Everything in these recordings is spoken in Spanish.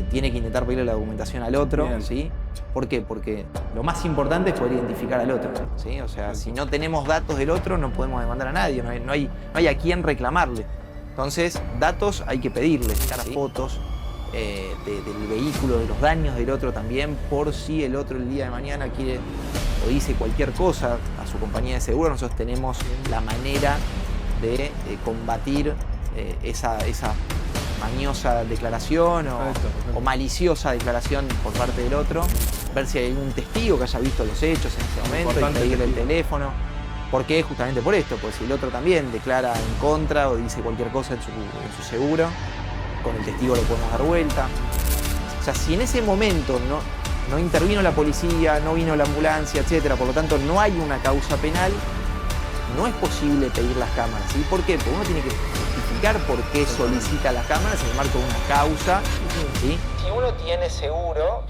tiene que intentar pedirle la documentación al otro, ¿sí? ¿Por qué? Porque lo más importante es poder identificar al otro, ¿sí? O sea, si no tenemos datos del otro, no podemos demandar a nadie, no hay a quién reclamarle. Entonces, datos hay que pedirle, sacar fotos del vehículo, de los daños del otro también, por si el otro el día de mañana quiere o dice cualquier cosa a su compañía de seguro. Nosotros tenemos la manera de combatir esa mañosa declaración o maliciosa declaración por parte del otro, ver si hay algún testigo que haya visto los hechos en ese momento y pedirle el teléfono. ¿Por qué? Justamente por esto, porque si el otro también declara en contra o dice cualquier cosa en su seguro, con el testigo lo podemos dar vuelta. O sea, si en ese momento no intervino la policía, no vino la ambulancia, etcétera, por lo tanto no hay una causa penal, no es posible pedir las cámaras, ¿sí? ¿Por qué? Porque uno tiene que justificar por qué solicita las cámaras en el marco de una causa, ¿sí? Si uno tiene seguro,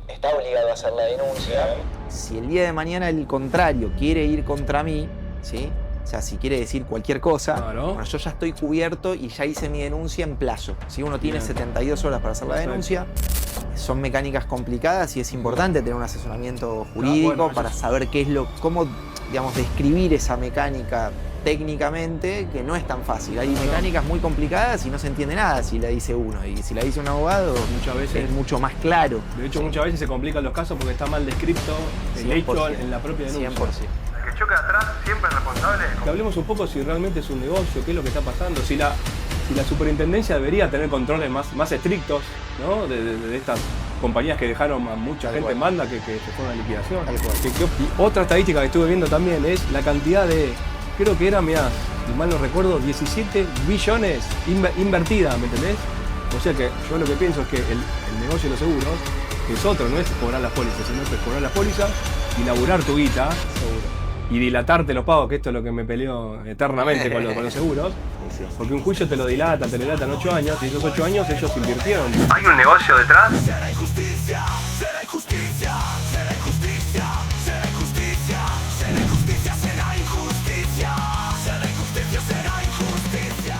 está obligado a hacer la denuncia. Si el día de mañana el contrario quiere ir contra mí, ¿sí? O sea, si quiere decir cualquier cosa, claro, bueno, yo ya estoy cubierto y ya hice mi denuncia en plazo. Si uno tiene 72 horas para hacer la denuncia, son mecánicas complicadas y es importante tener un asesoramiento jurídico para saber cómo, digamos, describir esa mecánica técnicamente, que no es tan fácil. Hay mecánicas muy complicadas y no se entiende nada si la dice uno. Y si la dice un abogado, muchas veces es mucho más claro. De hecho, muchas veces se complican los casos porque está mal descrito el hecho en la propia denuncia. 100%. El que choca atrás siempre es responsable. Que hablemos un poco si realmente es un negocio, qué es lo que está pasando, si la superintendencia debería tener controles más estrictos, ¿no? de estas compañías que dejaron a mucha gente en banda que se fueron a liquidación. Y otra estadística que estuve viendo también es la cantidad de, creo que era, mirá, si mal no recuerdo, 17 billones invertida, ¿me entendés? O sea que yo lo que pienso es que el negocio de los seguros es otro, no es cobrar las pólizas, sino que es cobrar las pólizas y laburar tu guita y dilatarte los pagos, que esto es lo que me peleo eternamente con los seguros, porque un juicio te lo dilatan 8 años, y esos 8 años ellos invirtieron. ¿Hay un negocio detrás? Será injusticia, será injusticia, será injusticia, será injusticia, será injusticia, será injusticia, será injusticia, será injusticia.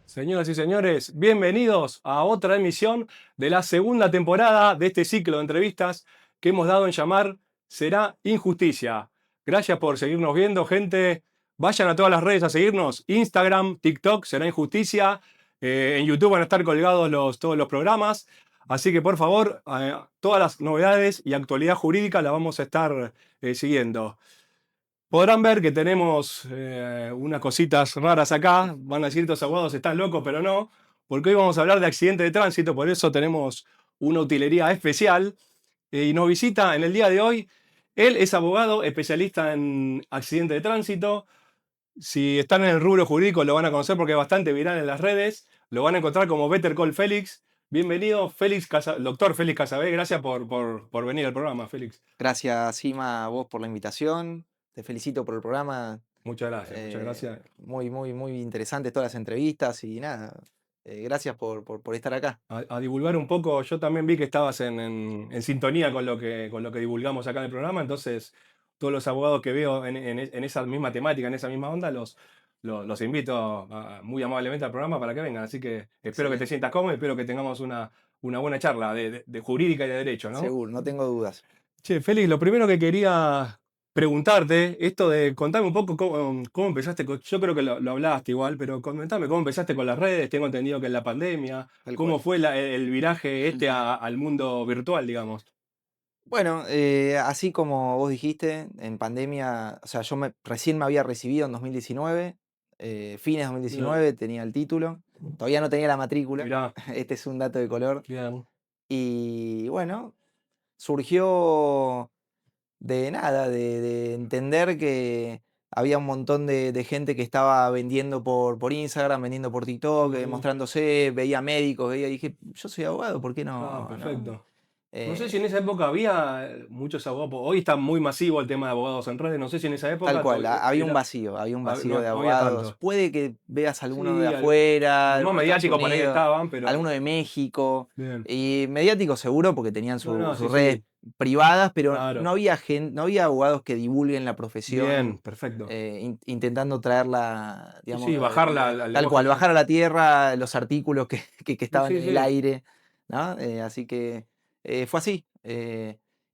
Señoras y señores, bienvenidos a otra emisión de la segunda temporada de este ciclo de entrevistas que hemos dado en llamar Será Injusticia. Gracias por seguirnos viendo, gente. Vayan a todas las redes a seguirnos. Instagram, TikTok, Será Injusticia. En YouTube van a estar colgados todos los programas. Así que, por favor, todas las novedades y actualidad jurídica la vamos a estar siguiendo. Podrán ver que tenemos unas cositas raras acá. Van a decir, estos abogados están locos, pero no. Porque hoy vamos a hablar de accidente de tránsito. Por eso tenemos una utilería especial. Y nos visita en el día de hoy. Él es abogado, especialista en accidente de tránsito. Si están en el rubro jurídico lo van a conocer porque es bastante viral en las redes. Lo van a encontrar como Better Call Félix. Bienvenido, doctor Félix Casabé. Gracias por venir al programa, Félix. Gracias, Sima, a vos por la invitación. Te felicito por el programa. Muchas gracias, muchas gracias. Muy interesantes todas las entrevistas y nada. Gracias por estar acá. A divulgar un poco, yo también vi que estabas en sintonía con lo que divulgamos acá en el programa, entonces todos los abogados que veo en esa misma temática, en esa misma onda, los invito muy amablemente al programa para que vengan, así que espero que te sientas cómodo y espero que tengamos una buena charla de jurídica y de derecho, ¿no? Seguro, no tengo dudas. Che, Félix, lo primero que quería preguntarte, esto de contame un poco cómo empezaste, yo creo que lo hablaste igual, pero comentame cómo empezaste con las redes. Tengo entendido que en la pandemia, cómo fue el viraje al mundo virtual, digamos. Bueno, así como vos dijiste, en pandemia, o sea, recién me había recibido en 2019, fines de 2019 tenía el título, todavía no tenía la matrícula. Mirá. Este es un dato de color. Bien. Y bueno, surgió de nada, de entender que había un montón de gente que estaba vendiendo por Instagram, vendiendo por TikTok, mostrándose, veía médicos, dije, yo soy abogado, ¿por qué no? Perfecto. No sé si en esa época había muchos abogados, hoy está muy masivo el tema de abogados en redes, no sé si en esa época... Tal cual, había un vacío de abogados. Puede que veas alguno de afuera. No mediático por ahí estaban, pero... Alguno de México. Bien. Y mediático seguro porque tenían su red. privadas, pero Claro. no había abogados que divulguen la profesión. Bien, perfecto. Intentando traerla, digamos, sí, bajarla al tal lenguaje cual, común. bajar a la tierra los artículos que estaban sí, en sí. el aire, ¿no? Así que fue así.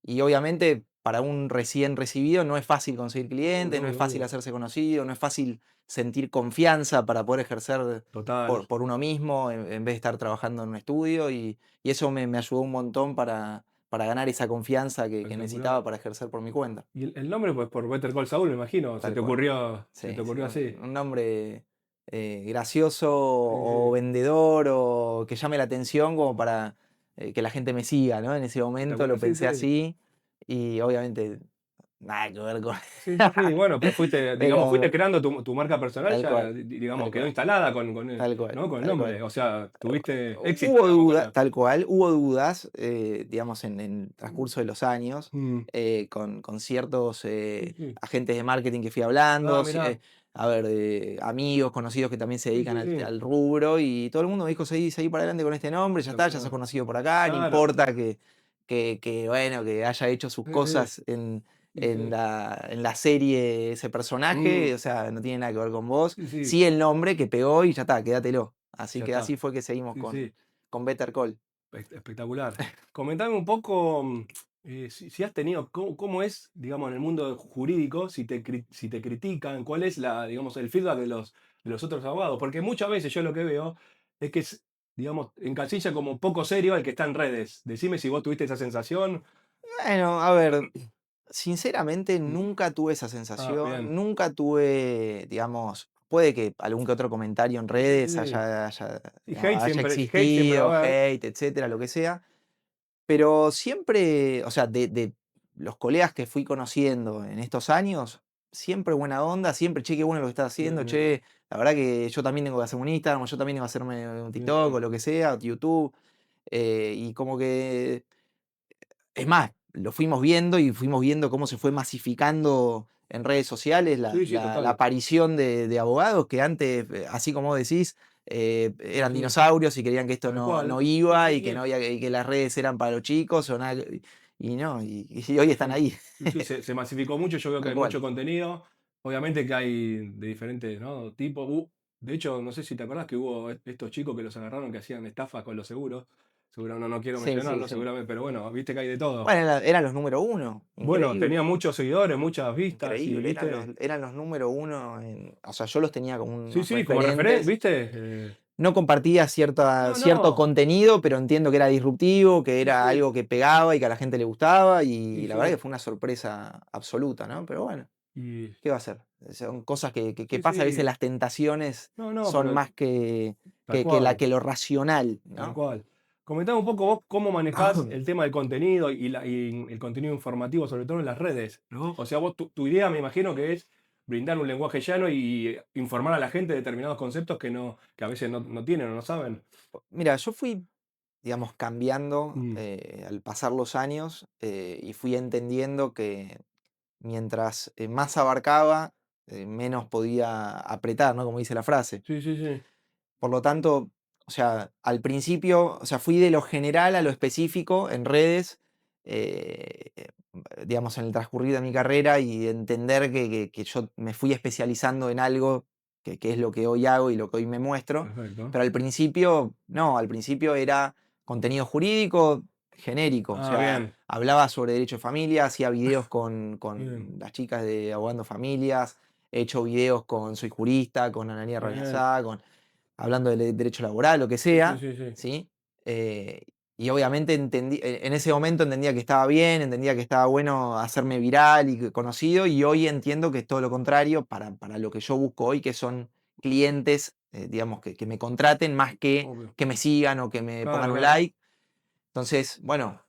Y obviamente para un recién recibido no es fácil conseguir clientes, no es Obvio, fácil obvio. hacerse conocido, no es fácil sentir confianza para poder ejercer Total. por uno mismo en vez de estar trabajando en un estudio y eso me ayudó un montón para ganar esa confianza que Espectacular. necesitaba para ejercer por mi cuenta. Y el nombre, pues por Better Call Saul, me imagino. Se Tal te cual. ocurrió, se Sí, te sí, ocurrió así. un nombre gracioso o sí. vendedor o que llame la atención como para que la gente me siga, ¿no? En ese momento lo Espectacular, sí, pensé sí. así y obviamente nada que ver con... Sí, sí, sí. Bueno, pero fuiste, digamos, Pero fuiste creando tu marca personal, tal ya, cual, digamos, tal quedó cual, instalada con tal cual, ¿no? Con el tal cual. nombre. O sea, tuviste éxito, Hubo digamos, con dudas, la. tal cual, hubo dudas, digamos, en el transcurso de los años, Mm, con ciertos sí, sí. agentes de marketing que fui hablando, Mirá. a ver, amigos, conocidos que también se Sí, dedican sí, sí. al rubro, y todo el mundo me dijo, seguí para adelante con este nombre, ya está, ya sos Espectacular. conocido por acá, no Claro. importa bueno, que haya hecho sus Sí, sí. cosas en, Sí, sí. en la serie ese personaje, Mm, o sea, no tiene nada que ver con vos, sí, sí. sí el nombre que pegó y ya está, quédatelo. Así Ya que así está. fue que seguimos Sí, sí. con Better Call. Espectacular. Comentame un poco si has tenido, cómo es, digamos, en el mundo jurídico, si te critican, cuál es digamos, el feedback de los otros abogados. Porque muchas veces yo lo que veo es que, digamos, encasilla como poco serio al que está en redes. Decime si vos tuviste esa sensación. Bueno, a ver, sinceramente Mm, nunca tuve esa bien. sensación, nunca tuve, digamos, puede que algún que otro comentario en Sí, redes sí. digamos, haya Y hate siempre existido, va a haber. hate, etcétera, lo que sea, pero siempre, o sea, de los colegas que fui conociendo en estos años, siempre buena onda, siempre, che, qué bueno lo que estás Bien, haciendo, bien, che, la verdad que yo también tengo que hacer un Instagram, o yo también tengo que hacerme un TikTok o bien. lo que sea, YouTube, y como que es más, lo fuimos viendo y fuimos viendo cómo se fue masificando en redes sociales Sí, sí, la total. aparición de abogados que antes, así como vos decís, Sí, eran sí. dinosaurios y querían que esto Tal no cual. Sí, iba sí, y que, no había, y que las redes eran para los chicos o nada, y no, y hoy sí, están sí. ahí, Sí, sí, se masificó mucho, yo veo que tal hay cual. mucho contenido. Obviamente que hay de diferentes, ¿no? tipos. De hecho, no sé si te acordás que hubo estos chicos que los agarraron que hacían estafas con los seguros. Seguro no quiero Sí, sí, mencionarlo, sí. seguramente, pero bueno, viste que hay de todo. Bueno, eran los número uno, Bueno, tenía increíble. muchos seguidores, muchas vistas, y Increíble, viste. eran los número uno, o sea, yo los tenía como Sí, unos sí, como referente, referentes. ¿viste? No compartía No, cierto no. contenido, pero entiendo que era disruptivo, que Sí, era sí, algo que pegaba y que a la gente le gustaba, sí, y la verdad sí. que fue una sorpresa absoluta, ¿no? Pero bueno, Y ¿qué va a ser? Son cosas que sí, pasa, a veces sí. las tentaciones No, no, son pero más tal cual. que lo racional, Tal ¿no? cual. Comentame un poco vos cómo manejás el tema del contenido y el contenido informativo, sobre todo en las redes, ¿no? O sea, vos tu idea me imagino que es brindar un lenguaje llano y informar a la gente de determinados conceptos que a veces no tienen o no saben. Mira, yo fui, digamos, cambiando Mm, al pasar los años y fui entendiendo que mientras más abarcaba, menos podía apretar, ¿no? Como dice la frase. sí, sí, sí. Por lo tanto, o sea, al principio, o sea, fui de lo general a lo específico en redes, eh, eh, digamos, en el transcurrir de mi carrera y entender que yo me fui especializando en algo que es lo que hoy hago y lo que hoy me muestro. Perfecto. Pero al principio, no, al principio era contenido jurídico genérico, o Ah, sea, bien. hablaba sobre derecho de familia, hacía videos Bien. con las chicas de Abogando Familias, he hecho videos con Soy Jurista, con Ananía Bien. Rabiazá, hablando de derecho laboral, lo que Sí, sí, sea, sí, sí. ¿sí? Y obviamente en ese momento entendía que estaba bien, entendía que estaba bueno hacerme viral y conocido, y hoy entiendo que es todo lo contrario para lo que yo busco hoy, que son clientes, digamos, que me contraten más Obvio. que me sigan o que me pongan Claro, un claro. like. Entonces, bueno,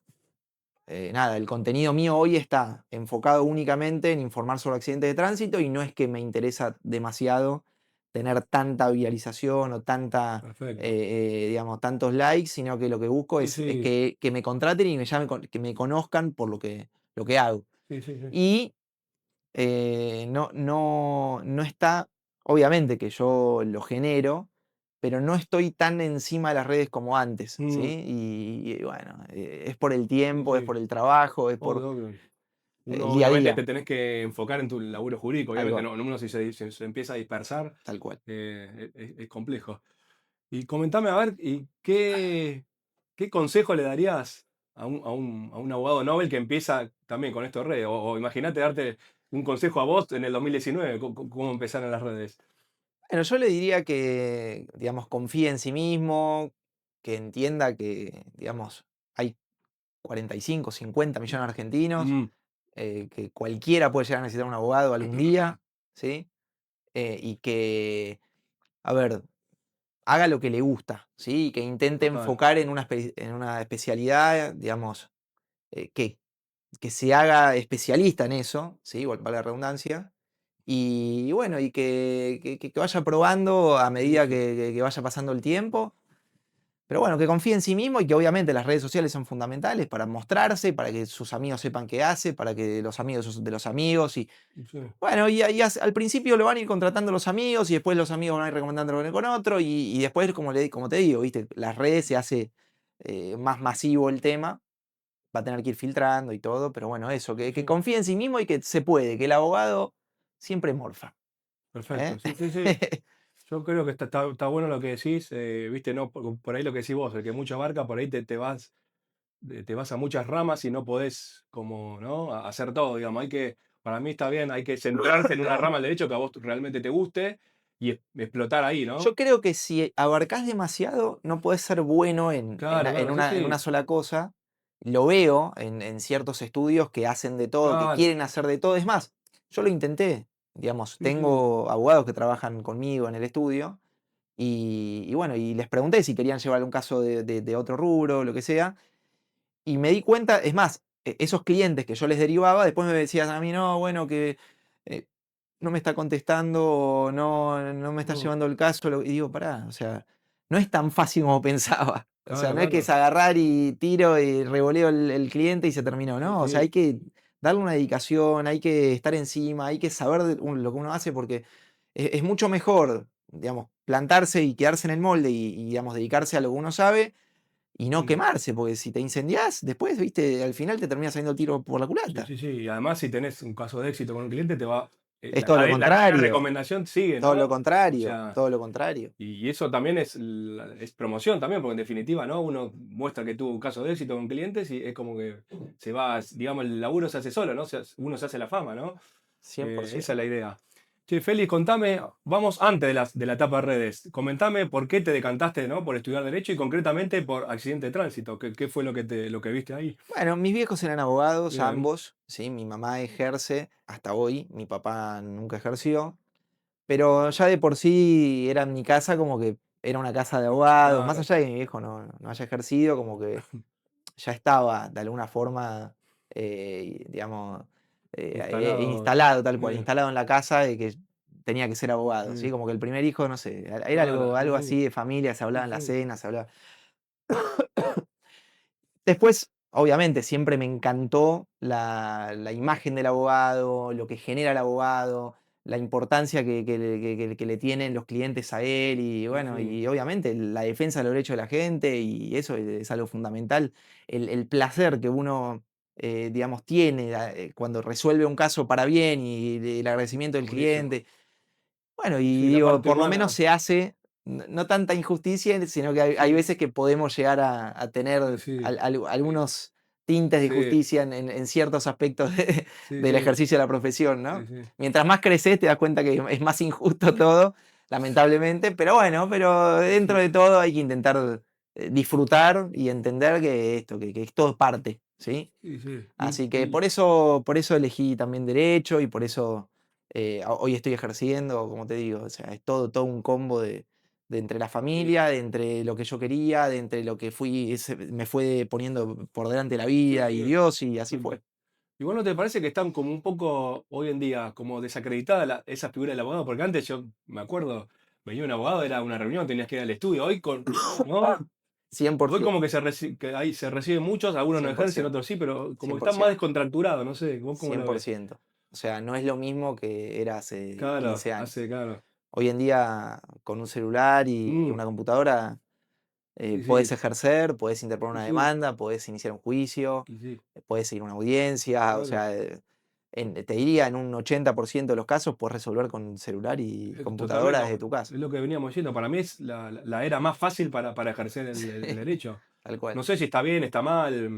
nada, el contenido mío hoy está enfocado únicamente en informar sobre accidentes de tránsito y no es que me interesa demasiado tener tanta viralización o Perfecto. digamos, tantos likes, sino que lo que busco Sí, es sí. que me contraten y que me conozcan por lo que hago. Sí, sí, sí. Y no está, obviamente que yo lo genero, pero no estoy tan encima de las redes como antes, Mm. ¿sí? Y bueno, es por el tiempo, es Sí. por el trabajo, es por Obvio, obvio. el Uno día a obviamente día, te tenés que enfocar en tu laburo jurídico, tal obviamente cual, no, uno si se empieza a dispersar, tal cual. es complejo. Y comentame, a ver, ¿y qué consejo le darías a un abogado Nobel que empieza también con esto de redes? O imagínate darte un consejo a vos en el 2019, cómo empezar en las redes. Bueno, yo le diría que, digamos, confíe en sí mismo, que entienda que, digamos, hay 45, 50 millones de argentinos, Mm, que cualquiera puede llegar a necesitar un abogado algún día, ¿sí? Y que, a ver, haga lo que le gusta, ¿sí? Y que intente total. enfocar en una especialidad, digamos, que se haga especialista en eso, ¿sí? Valga la redundancia. Y bueno, y que vaya probando a Sí, medida sí. que vaya pasando el tiempo. Pero bueno, que confíe en sí mismo y que obviamente las redes sociales son fundamentales para mostrarse, para que sus amigos sepan qué hace, para que los amigos de los amigos. Y Sí. bueno, al principio lo van a ir contratando los amigos y después los amigos van a ir recomendándolo con otro. Y después, como te digo, ¿viste? Las redes se hace más masivo el tema, va a tener que ir filtrando y todo, pero bueno, eso, Sí, que sí. confíe en sí mismo y que se puede, que el abogado siempre morfa. Perfecto, ¿Eh? sí, sí, sí. Yo creo que está bueno lo que decís, viste, no, por ahí lo que decís vos, el que mucho abarca, por ahí te vas a muchas ramas y no podés como, ¿no? Hacer todo, digamos. Para mí está bien, hay que centrarse en una rama del derecho que a vos realmente te guste y explotar ahí, ¿no? Yo creo que si abarcás demasiado, no podés ser bueno Claro, claro, sí, en una sí, sola cosa. Lo veo en ciertos estudios que hacen de todo, que claro, quieren hacer de todo. Es más, yo lo intenté. Digamos, sí, sí, tengo abogados que trabajan conmigo en el estudio y bueno, y les pregunté si querían llevar un caso de otro rubro, lo que sea. Y me di cuenta, es más, esos clientes que yo les derivaba, después me decían a mí, no, bueno, que eh, no me está contestando, o no me está mm, llevando el caso. Y digo, pará, o sea, no es tan fácil como pensaba. O sea, claro, no es que es claro, agarrar y tiro y revoleo el cliente y se terminó, sí, ¿no? O sea, hay sí, que darle una dedicación, hay que estar encima, hay que saber lo que uno hace porque es mucho mejor, digamos, plantarse y quedarse en el molde digamos, dedicarse a lo que uno sabe y no mm, quemarse, porque si te incendiás, después, viste, al final te termina saliendo el tiro por la sí, culata. sí, sí. Y además, si tenés un caso de éxito con un cliente, Es todo lo la cadena de contrario, recomendación sigue, todo lo ¿no? O contrario, sea. todo lo contrario. Y eso también es promoción también, porque en definitiva, ¿no? Uno muestra que tuvo un caso de éxito con clientes y es como que se va, digamos, el laburo se hace solo, ¿no? Uno se hace la fama, ¿no? Esa 100%. es la idea. Che, Félix, contame, vamos antes de la etapa de redes. Comentame por qué te decantaste, ¿no? Por estudiar Derecho y concretamente por accidente de tránsito. ¿Qué fue lo que viste ahí? Bueno, mis viejos eran abogados, Bien. ambos, ¿sí? Mi mamá ejerce hasta hoy, mi papá nunca ejerció, pero ya de por sí era en mi casa como que era una casa de abogados, más Claro, allá de que mi viejo no haya ejercido, como que ya estaba de alguna forma, digamos, instalado. instalado tal cual, Bien. instalado en la casa de que tenía que ser abogado, ¿sí? Sí. Como que el primer hijo, no sé, era Claro, sí, algo sí. así de familia, se hablaba Sí, en la sí. cena, se hablaba. Después, obviamente, siempre me encantó la imagen del abogado, lo que genera el abogado, la importancia que le tienen los clientes a él y Sí, bueno, sí. y obviamente la defensa de los derechos de la gente y eso es algo fundamental. El placer que uno, digamos, tiene cuando resuelve un caso para bien y el agradecimiento del Buenísimo. cliente. Bueno, Sí, y sí, la digo, parte por lo menos humana. se hace, no tanta injusticia, sino que hay Sí, veces que podemos llegar a tener sí, sí. algunos tintes de Sí, justicia en ciertos aspectos sí, del sí, ejercicio de la profesión, sí, ¿no? sí. Mientras más creces, te das cuenta que es más injusto todo, lamentablemente, pero bueno, pero Sí, dentro sí, de todo hay que intentar disfrutar y entender que esto, que es todo parte, ¿sí? sí, sí. Así que por eso elegí también derecho y por eso hoy estoy ejerciendo, como te digo, o sea, es todo un combo de entre la familia, de entre lo que yo quería, de entre lo que me fue poniendo por delante la Sí, vida y sí. Dios y así fue. Igual no te parece que están como un poco hoy en día como desacreditada esa figura del abogado, porque antes yo me acuerdo, venía un abogado, era una reunión, tenías que ir al estudio, ¿no? Hoy 100%, como que ahí se reciben muchos, algunos no ejercen, 100%, otros sí, pero como que están más 100%, descontracturados, no sé, ¿vos cómo lo ves? 100%. O sea, no es lo mismo que era hace Claro, 15 años. claro. Hoy en día, con un celular y Mm, una computadora, sí, podés sí, ejercer, podés interponer sí, una sí, demanda, podés iniciar un juicio, y sí, podés ir a una audiencia, o claro. sea, te diría en un 80% de los casos podés resolver con celular y Totalmente. computadora desde tu casa. Es lo que veníamos diciendo. Para mí es la era más fácil para ejercer el derecho. Tal cual. No sé si está bien, está mal.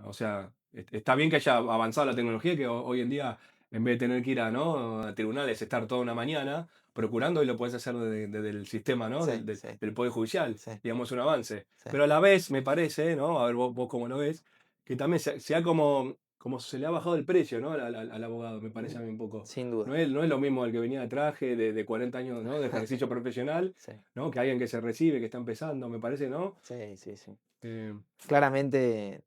O sea, está bien que haya avanzado la tecnología, que hoy en día, en vez de tener que ir a, ¿no? a tribunales, estar toda una mañana procurando y lo puedes hacer desde el sistema, ¿no? Sí, sí, Del Poder Judicial. sí, Digamos, un avance. sí. Pero a la vez, me parece, ¿no? A ver vos cómo lo ves, que también se ha como se le ha bajado el precio, ¿no? Al abogado, me parece a mí un poco. Sin duda. No es lo mismo el que venía de traje, de 40 años, ¿no? de ejercicio profesional, Sí, ¿no? Que alguien que se recibe, que está empezando, me parece, ¿no? sí, sí, sí. Eh, Claramente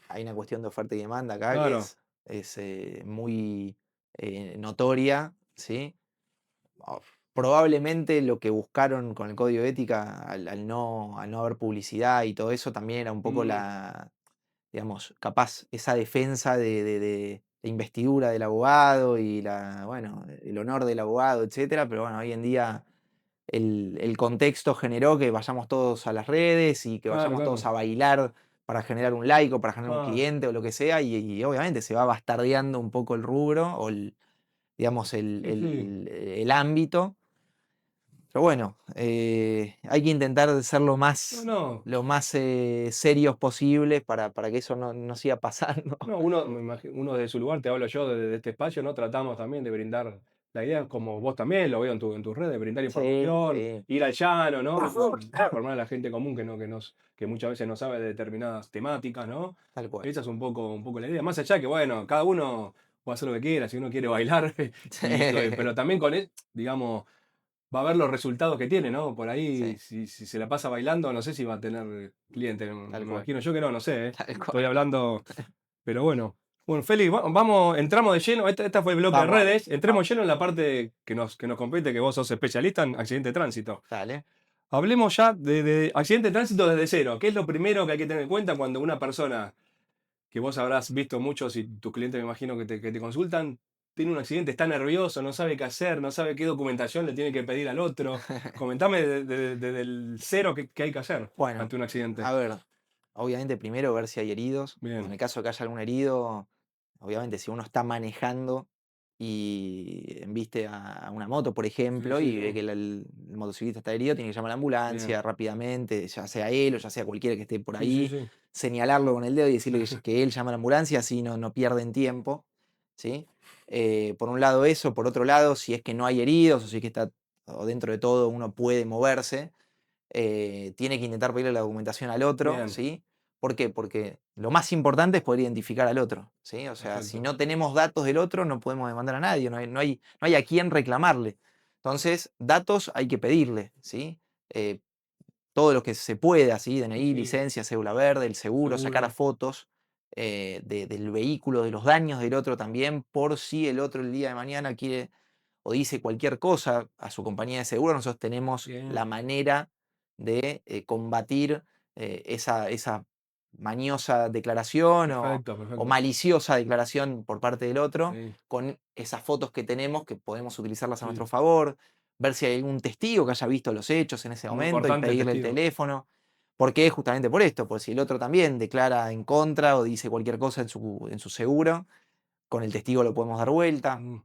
hay una cuestión de oferta y demanda acá que claro. es muy notoria, ¿sí? o- Probablemente lo que buscaron con el código de ética al no haber publicidad y todo eso también era un poco Mm, digamos, capaz esa defensa de investidura del abogado y bueno, el honor del abogado, etcétera, pero bueno, hoy en día el contexto generó que vayamos todos a las redes y que claro, vayamos todos claro. a bailar para generar un like o para generar un Ah, cliente o lo que sea, y obviamente se va bastardeando un poco el rubro o digamos, sí, sí. el ámbito. Pero bueno, hay que intentar ser lo No, más, no. lo más serios posibles para que eso no siga pasando. No, uno, me uno de su lugar, te hablo yo de este espacio, ¿no? Tratamos también de brindar la idea, como vos también, lo veo en tus redes, brindar Sí, información, sí, ir al llano, ¿no? Informar a la gente común que muchas veces no sabe de determinadas temáticas, ¿no? tal cual. Esa es un poco la idea. Más allá que, bueno, cada uno puede hacer lo que quiera, si uno quiere bailar, pero también con él, digamos, va a ver los resultados que tiene, ¿no? Por ahí, Sí, si se la pasa bailando, no sé si va a tener clientes, me tal cual, imagino yo que no, no sé, ¿eh? tal Estoy cual. hablando. Pero bueno. Bueno, Félix, vamos, entramos de lleno. Esta fue el bloque de Vamos, redes. Entremos vamos, lleno en la parte que nos compete, que vos sos especialista en accidente de tránsito. dale. Hablemos ya de accidente de tránsito desde cero. ¿Qué es lo primero que hay que tener en cuenta cuando una persona, que vos habrás visto muchos y tus clientes me imagino que te consultan, tiene un accidente, está nervioso, no sabe qué hacer, no sabe qué documentación le tiene que pedir al otro? Comentame desde el cero qué hay que hacer Bueno, ante un accidente. a ver, obviamente primero ver si hay heridos. En Bien. el caso de que haya algún herido, obviamente si uno está manejando y embiste a una moto, por Sí, ejemplo, sí, y sí. ve que el motociclista está herido, tiene que llamar a la Bien. ambulancia rápidamente, ya sea él o ya sea cualquiera que esté por Sí, sí, ahí, sí. señalarlo con el dedo y decirle que él llama a la ambulancia, así no pierden tiempo, ¿sí? Por un lado eso, por otro lado, si es que no hay heridos o si es que está, o dentro de todo uno puede moverse, tiene que intentar pedirle la documentación al otro, Bien. ¿sí? ¿Por qué? Porque lo más importante es poder identificar al otro, ¿sí? O sea, si Perfecto. no tenemos datos del otro, no podemos demandar a nadie, no hay a quién reclamarle. Entonces, datos hay que pedirle, ¿sí? Eh, todo lo que se pueda, ¿sí? Sí, DNI, sí. licencia, cédula verde, el seguro, sacar Seguro. fotos del vehículo, de los daños del otro también, por si el otro el día de mañana quiere o dice cualquier cosa a su compañía de seguro, nosotros tenemos la Bien. manera de combatir esa mañosa declaración Perfecto, o perfecto. maliciosa declaración por parte del otro, Sí, con esas fotos que tenemos, que podemos utilizarlas a sí. nuestro favor, ver si hay algún testigo que haya visto los hechos en ese Muy momento y importante el pedirle el testigo. teléfono. ¿Por qué? Justamente por esto, por si el otro también declara en contra o dice cualquier cosa en su seguro, con el testigo lo podemos dar vuelta, Mm.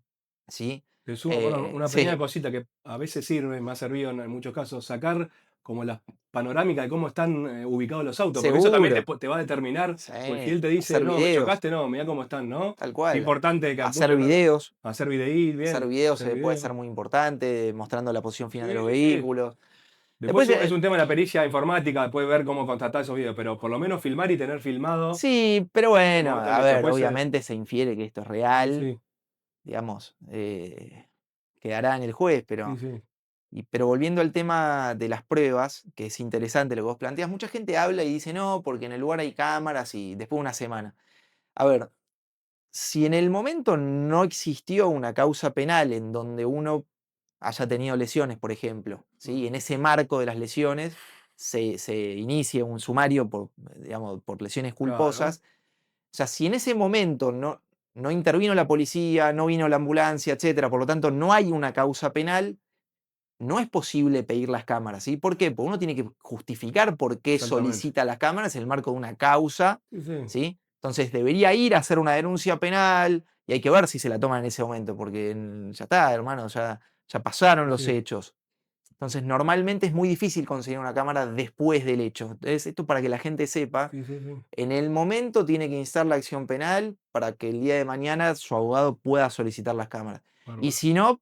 ¿sí? Te sumo, bueno, una pequeña Sí, cosita que a veces sirve, me ha servido en muchos casos, sacar como la panorámica de cómo están ubicados los autos, porque eso también te, seguro. te va a determinar, Sí, pues si él te dice, hacer no, me videos, chocaste, no, mirá cómo están, ¿no? tal Qué cual. importante que Hacer muchos no videos, hacer videí, hacer bien, videos hacer puede ser video. muy importante, mostrando la posición final de los Sí, sí. vehículos. Después Después, es un tema de la pericia informática, después ver cómo contratar esos videos, pero por lo menos filmar y tener filmado, sí, pero bueno, como vos a tenés, ver, después, obviamente se infiere que esto es sí, real, sí, digamos, quedará en el juez, sí, pero, sí. pero volviendo al tema de las pruebas, que es interesante lo que vos planteas, mucha gente habla y dice, no, porque en el lugar hay cámaras y después de una semana. A ver, si en el momento no existió una causa penal en donde uno haya tenido lesiones, por ejemplo, ¿sí? En ese marco de las lesiones se inicia un sumario digamos, por lesiones Claro. culposas. O sea, si en ese momento no intervino la policía, no vino la ambulancia, etcétera, por lo tanto no hay una causa penal, no es posible pedir las cámaras, ¿sí? ¿Por qué? Porque uno tiene que justificar por qué Exactamente. solicita las cámaras en el marco de una causa, Sí, sí. ¿sí? Entonces debería ir a hacer una denuncia penal y hay que ver si se la toman en ese momento, porque ya está, hermano, ya pasaron los Sí. hechos. Entonces, normalmente es muy difícil conseguir una cámara después del hecho. Entonces, esto para que la gente sepa, Sí, sí, sí. en el momento tiene que instar la acción penal para que el día de mañana su abogado pueda solicitar las cámaras. Y Bárbaro. si no,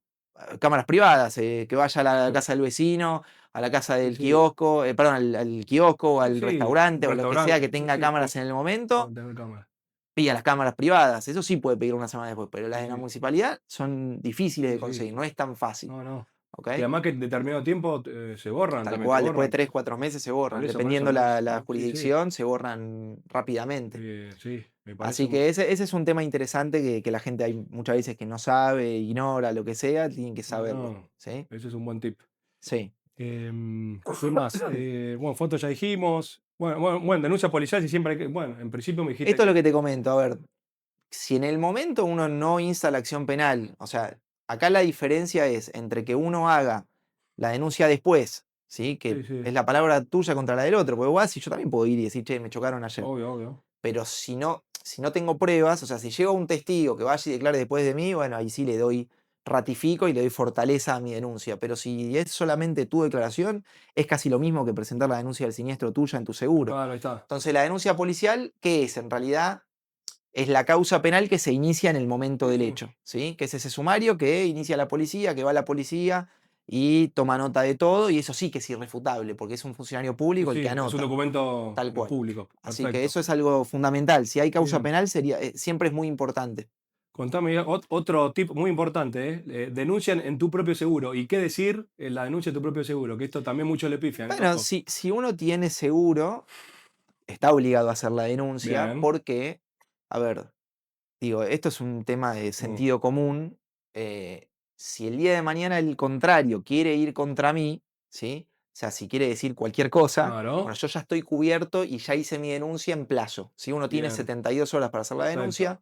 cámaras privadas, que vaya a la Sí. casa del vecino, a la casa del Sí. kiosco, perdón, al kiosco o al Sí, restaurante un o lo que restaurante, sea que sí, tenga sí, cámaras en el momento, para tener cámara. pida las cámaras privadas. Eso sí puede pedir una semana después, pero las Sí, de la sí. municipalidad son difíciles de Sí, sí. conseguir, no es tan fácil. No, no. ¿Ok? Y además que en determinado tiempo se borran Tal también, cual, se después de borran. 3, 4 meses se borran. Por eso, Dependiendo por eso. la Sí, sí. jurisdicción, se borran rápidamente. Sí, me parece Así que ese es un tema interesante que la gente hay muchas veces que no sabe, ignora, lo que sea, tienen que saberlo. no, ¿Sí? ese es un buen tip. Sí. ¿Qué más? Bueno, fotos ya dijimos. Bueno, denuncia policial si siempre hay que. Bueno, en principio me dijiste Esto es lo que te comento. A ver, si en el momento uno no insta la acción penal, o sea, acá la diferencia es entre que uno haga la denuncia después, ¿sí? Que Sí, sí. es la palabra tuya contra la del otro, porque vos, si yo también puedo ir y decir, che, me chocaron ayer. Obvio. Pero si no tengo pruebas, o sea, si llega un testigo que vaya y declare después de mí, bueno, ahí sí ratifico y le doy fortaleza a mi denuncia. Pero si es solamente tu declaración, es casi lo mismo que presentar la denuncia del siniestro tuya en tu seguro. Claro, ahí está. Entonces, la denuncia policial, ¿qué es? En realidad, es la causa penal que se inicia en el momento Sí, del sí. hecho, ¿sí? Que es ese sumario que inicia la policía, que va la policía y toma nota de todo, y eso sí que es irrefutable, porque es un funcionario público el Sí, que es un anota. documento Tal cual. público. Así que Perfecto. eso es algo fundamental. Si hay causa Bien. penal, siempre es muy importante. Contame otro tip muy importante, denuncian en tu propio seguro. ¿Y qué decir en la denuncia en tu propio seguro? Que esto también muchos le pifian. Bueno, Ojo. si uno tiene seguro, está obligado a hacer la denuncia Bien. porque, a ver, digo, esto es un tema de sentido común. Si el día de mañana el contrario quiere ir contra mí, ¿sí? O sea, si quiere decir cualquier cosa, Claro. bueno, yo ya estoy cubierto y ya hice mi denuncia en plazo. Si uno tiene Bien. 72 horas para hacer la Perfecto. denuncia,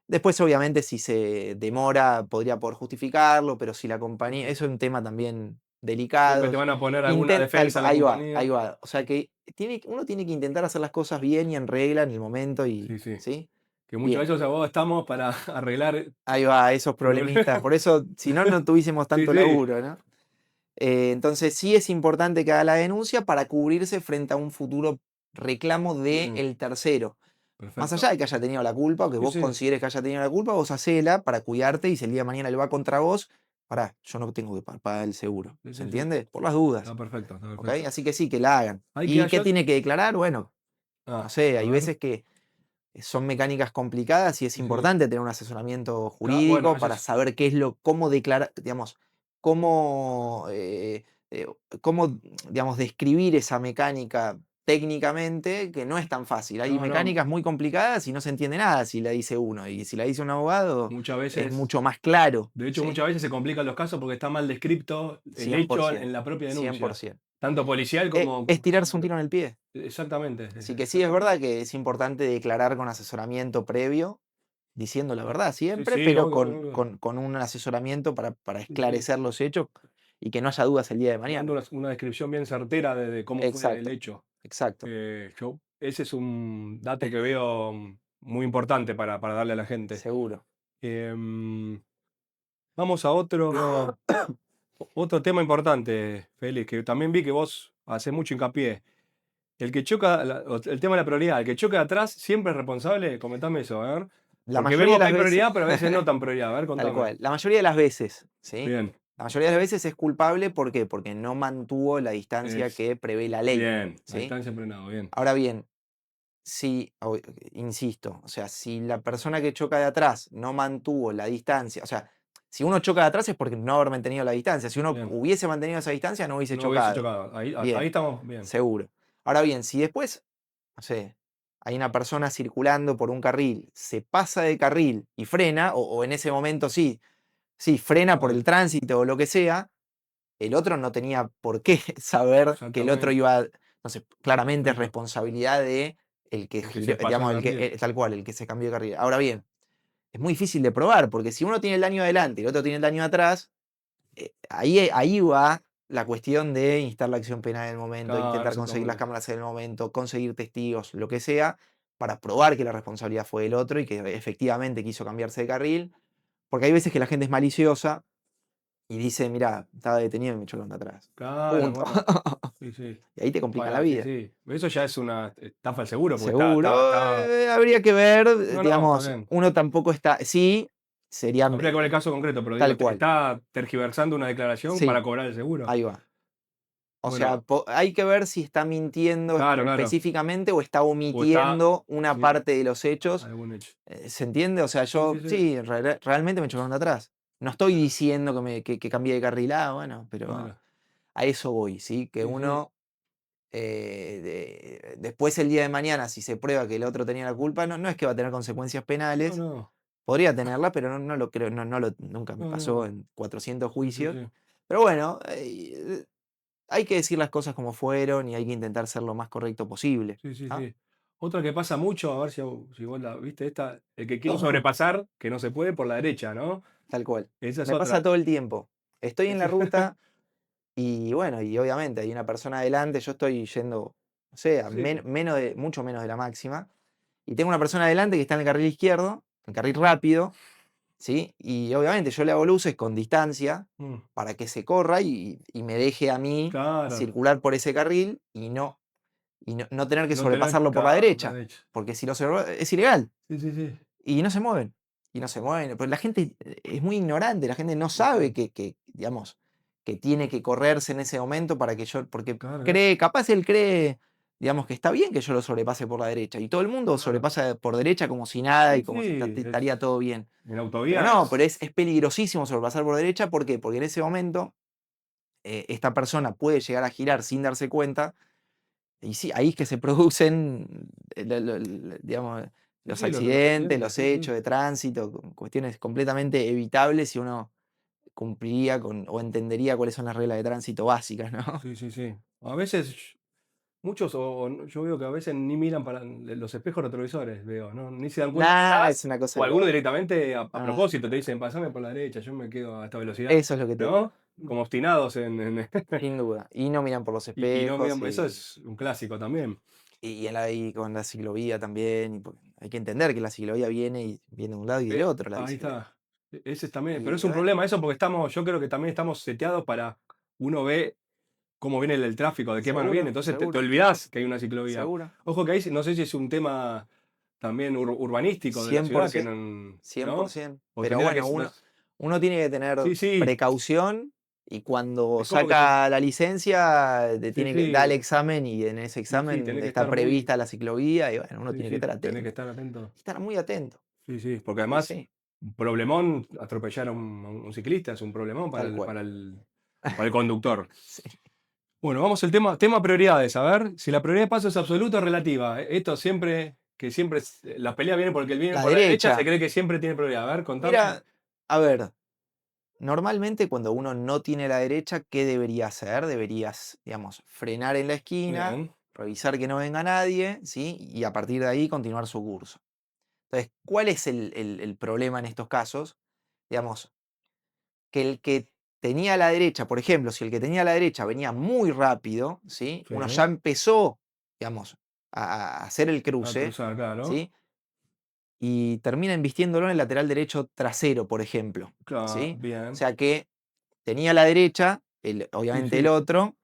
después, obviamente, si se demora, podría poder justificarlo, pero si la compañía. Eso es un tema también delicado. Siempre te van a poner alguna defensa a la Ahí va, compañía. ahí va. O sea que uno tiene que intentar hacer las cosas bien y en regla en el momento y. Sí, sí. ¿Sí? Que muchos de Bien. esos abogados estamos para arreglar Ahí va, esos problemas. problemistas. Por eso, si no, no tuviésemos Sí, tanto sí. laburo, ¿no? Entonces, sí es importante que haga la denuncia para cubrirse frente a un futuro reclamo Bien. del tercero. Más Perfecto. allá de que haya tenido la culpa o que Sí, vos sí. consideres que haya tenido la culpa, vos hacela para cuidarte y si el día de mañana le va contra vos, pará, yo no tengo que pagar el seguro. Sí, ¿Se sí, sí. entiende? Por las dudas. Está perfecto, está ¿Ok? perfecto. Así que sí, que la hagan. Hay ¿Y que qué yo. tiene que declarar? Bueno, no Ah, sé, a hay ver. veces que son mecánicas complicadas y es Sí, sí. importante tener un asesoramiento Bueno, jurídico eso para es. saber cómo declarar, digamos, cómo, cómo, digamos, describir esa mecánica técnicamente, que no es tan fácil. Hay No, mecánicas muy complicadas y no se entiende nada si la dice uno. Y si la dice un abogado, muchas es veces. mucho más claro. De hecho, ¿Sí? muchas veces se complican los casos porque está mal descrito el hecho en 100%. la propia denuncia. 100%. Tanto policial como. Es tirarse un tiro en el pie. Exactamente. Así que sí, es verdad que es importante declarar con asesoramiento previo, diciendo la verdad Sí, siempre, sí, pero obvio, obvio. con un asesoramiento para Sí, sí. esclarecer los hechos y que no haya dudas el día de Dando mañana. una descripción bien certera de cómo fue el Exacto, hecho. exacto. Ese es un dato que veo muy importante para darle a la gente. Seguro. Em, Vamos a otro tema importante, Félix, que también vi que vos haces mucho hincapié. El que choca, el tema de la prioridad, el que choca de atrás siempre es responsable. Comentame eso, a ver. La Porque mayoría de vemos que las hay veces, prioridad, pero a veces no tan prioridad. A ver, tal contame. cual, la mayoría de las veces, ¿sí? Bien, La mayoría de las veces es culpable, ¿por qué? Porque no mantuvo la distancia que prevé la ley. bien. La ¿Sí? distancia frenado, bien. Ahora bien, insisto, o sea, si la persona que choca de atrás no mantuvo la distancia, o sea, si uno choca de atrás es porque no haber mantenido la distancia. Si uno Bien. hubiese mantenido esa distancia, no hubiese No hubiese chocado. chocado. Ahí Bien, estamos bien. seguro. Ahora bien, si después, no sé, hay una persona circulando por un carril, se pasa de carril y frena, o en ese momento sí, frena por el tránsito o lo que sea, el otro no tenía por qué saber que el otro Exactamente. iba. Entonces, claramente es Perfecto. responsabilidad de el que El que giró, se pasa digamos, de carril. tal cual, el que se cambió de carril. Ahora bien, es muy difícil de probar, porque si uno tiene el daño adelante y el otro tiene el daño atrás, ahí va la cuestión de instar la acción penal en el momento, Claro, intentar conseguir las exactamente. cámaras en el momento, conseguir testigos, lo que sea, para probar que la responsabilidad fue del otro y que efectivamente quiso cambiarse de carril. Porque hay veces que la gente es maliciosa y dice, mira, estaba detenido y me chocó contra atrás. Claro, Punto. bueno. Sí, sí. Y ahí te complican la Bueno, sí, vida. sí. Eso ya es una estafa al seguro, porque Seguro, está... habría que ver, No, no, está digamos, bien. uno tampoco está, sí, sería Habría que ver el caso concreto, pero digo, tal cual, está tergiversando una declaración sí, para cobrar el seguro. ahí va. O sea, Bueno, hay que ver si está mintiendo claro, claro. específicamente o está O está... omitiendo una Sí, parte de los hechos. algún hecho. ¿Se entiende? O sea, Sí, yo sí, sí. sí, realmente me chocaron de atrás. No estoy diciendo que cambié de carril, bueno, pero Claro. a eso voy, ¿sí? Que Sí, sí. uno, después el día de mañana, si se prueba que el otro tenía la culpa, no es que va a tener consecuencias No, penales. no. Podría tenerla, pero no lo creo, nunca me No, pasó no. en 400 Sí, sí, juicios. sí. Pero bueno, hay que decir las cosas como fueron y hay que intentar ser lo más correcto posible. Sí, sí, ¿Ah? sí. Otra que pasa mucho, a ver si vos la viste, esta, el que quiere sobrepasar, que no se puede por la derecha, ¿no? Tal cual. Esa es Me pasa otra. todo el tiempo. Estoy en la Ese- ruta y bueno, y obviamente hay una persona adelante, yo estoy yendo, no sé, Sí. mucho menos de la máxima, y tengo una persona adelante que está en el carril izquierdo, en el carril rápido, ¿sí? Y obviamente yo le hago luces con distancia Mm, para que se corra y me deje a mí claro. circular por ese carril y no tener que No tener sobrepasarlo por la claro, por la derecha, derecha. porque si lo es ilegal. Sí, sí, sí. Y no se mueven. Y no se mueven. Pues la gente es muy ignorante, la gente no Sí, sabe sí. que, digamos, que tiene que correrse en ese momento para que yo, porque Claro, claro. cree, capaz él cree, digamos, que está bien que yo lo sobrepase por la derecha. Y todo el mundo Claro. sobrepasa por derecha como si nada y Sí, como si sí. estaría todo bien. En Pero no, pero autovías. es peligrosísimo sobrepasar por derecha. ¿Por qué? Porque en ese momento esta persona puede llegar a girar sin darse cuenta y sí, ahí es que se producen, digamos, Sí, los sí, los accidentes, accidentes, los sí, sí. hechos de tránsito, cuestiones completamente evitables si uno cumpliría con o entendería cuáles son las reglas de tránsito básicas, ¿no? Sí, sí, sí. A veces, muchos, yo veo que a veces ni miran para los espejos retrovisores, veo, ¿no? Ni se dan cuenta que Nada, estás, es una cosa o de algunos loco. directamente a Ah, propósito te dicen, pasame por la derecha, yo me quedo a esta velocidad, eso es lo que te ¿no? Como obstinados sin duda. Y no miran por los y no espejos miran, eso es un clásico también. y con la ciclovía también. Hay que entender que la ciclovía viene de un lado y del otro la Ahí bicicleta. está. Ese también, pero es Y un bueno, problema eso porque estamos, yo creo que también estamos seteados para, uno ve cómo viene el tráfico, de qué mano viene, seguro, entonces te seguro, olvidás que hay una ciclovía. seguro. Ojo que ahí no sé si es un tema también urbanístico de la ciudad, que 100%, no, ¿no? 100%. O Pero tendría que... bueno, uno tiene que tener Sí, sí, precaución y cuando es como que te... saca la licencia te Sí, tiene que dar el sí, examen y en ese sí, sí, examen tenés que está estar muy... prevista la ciclovía y bueno, uno Sí, tiene que sí, estar tenés que atento. estar atento. Estar muy atento. Sí, sí, porque Sí, además, sí, un problemón, atropellar a un ciclista es un problemón para tal cual. para el conductor. Sí. Bueno, vamos al tema prioridades. A ver, si la prioridad de paso es absoluta o relativa. Esto siempre, que siempre, la pelea viene porque el viene La por la derecha, se derecha. cree que siempre tiene prioridad. A ver, contame. Mira, a ver, normalmente cuando uno no tiene la derecha, ¿qué debería hacer? Deberías, digamos, frenar en la esquina, Bien. revisar que no venga nadie, ¿sí? Y a partir de ahí continuar su curso. Entonces, ¿cuál es el problema en estos casos? Digamos, que el que tenía la derecha, por ejemplo, si el que tenía la derecha venía muy rápido, ¿sí? Sí. Uno ya empezó, digamos, a hacer el A cruce, cruzar, claro. ¿sí? Y termina embistiéndolo en el lateral derecho trasero, por ejemplo, Claro, ¿sí? O bien. sea que tenía la derecha, Sí, obviamente el sí. otro,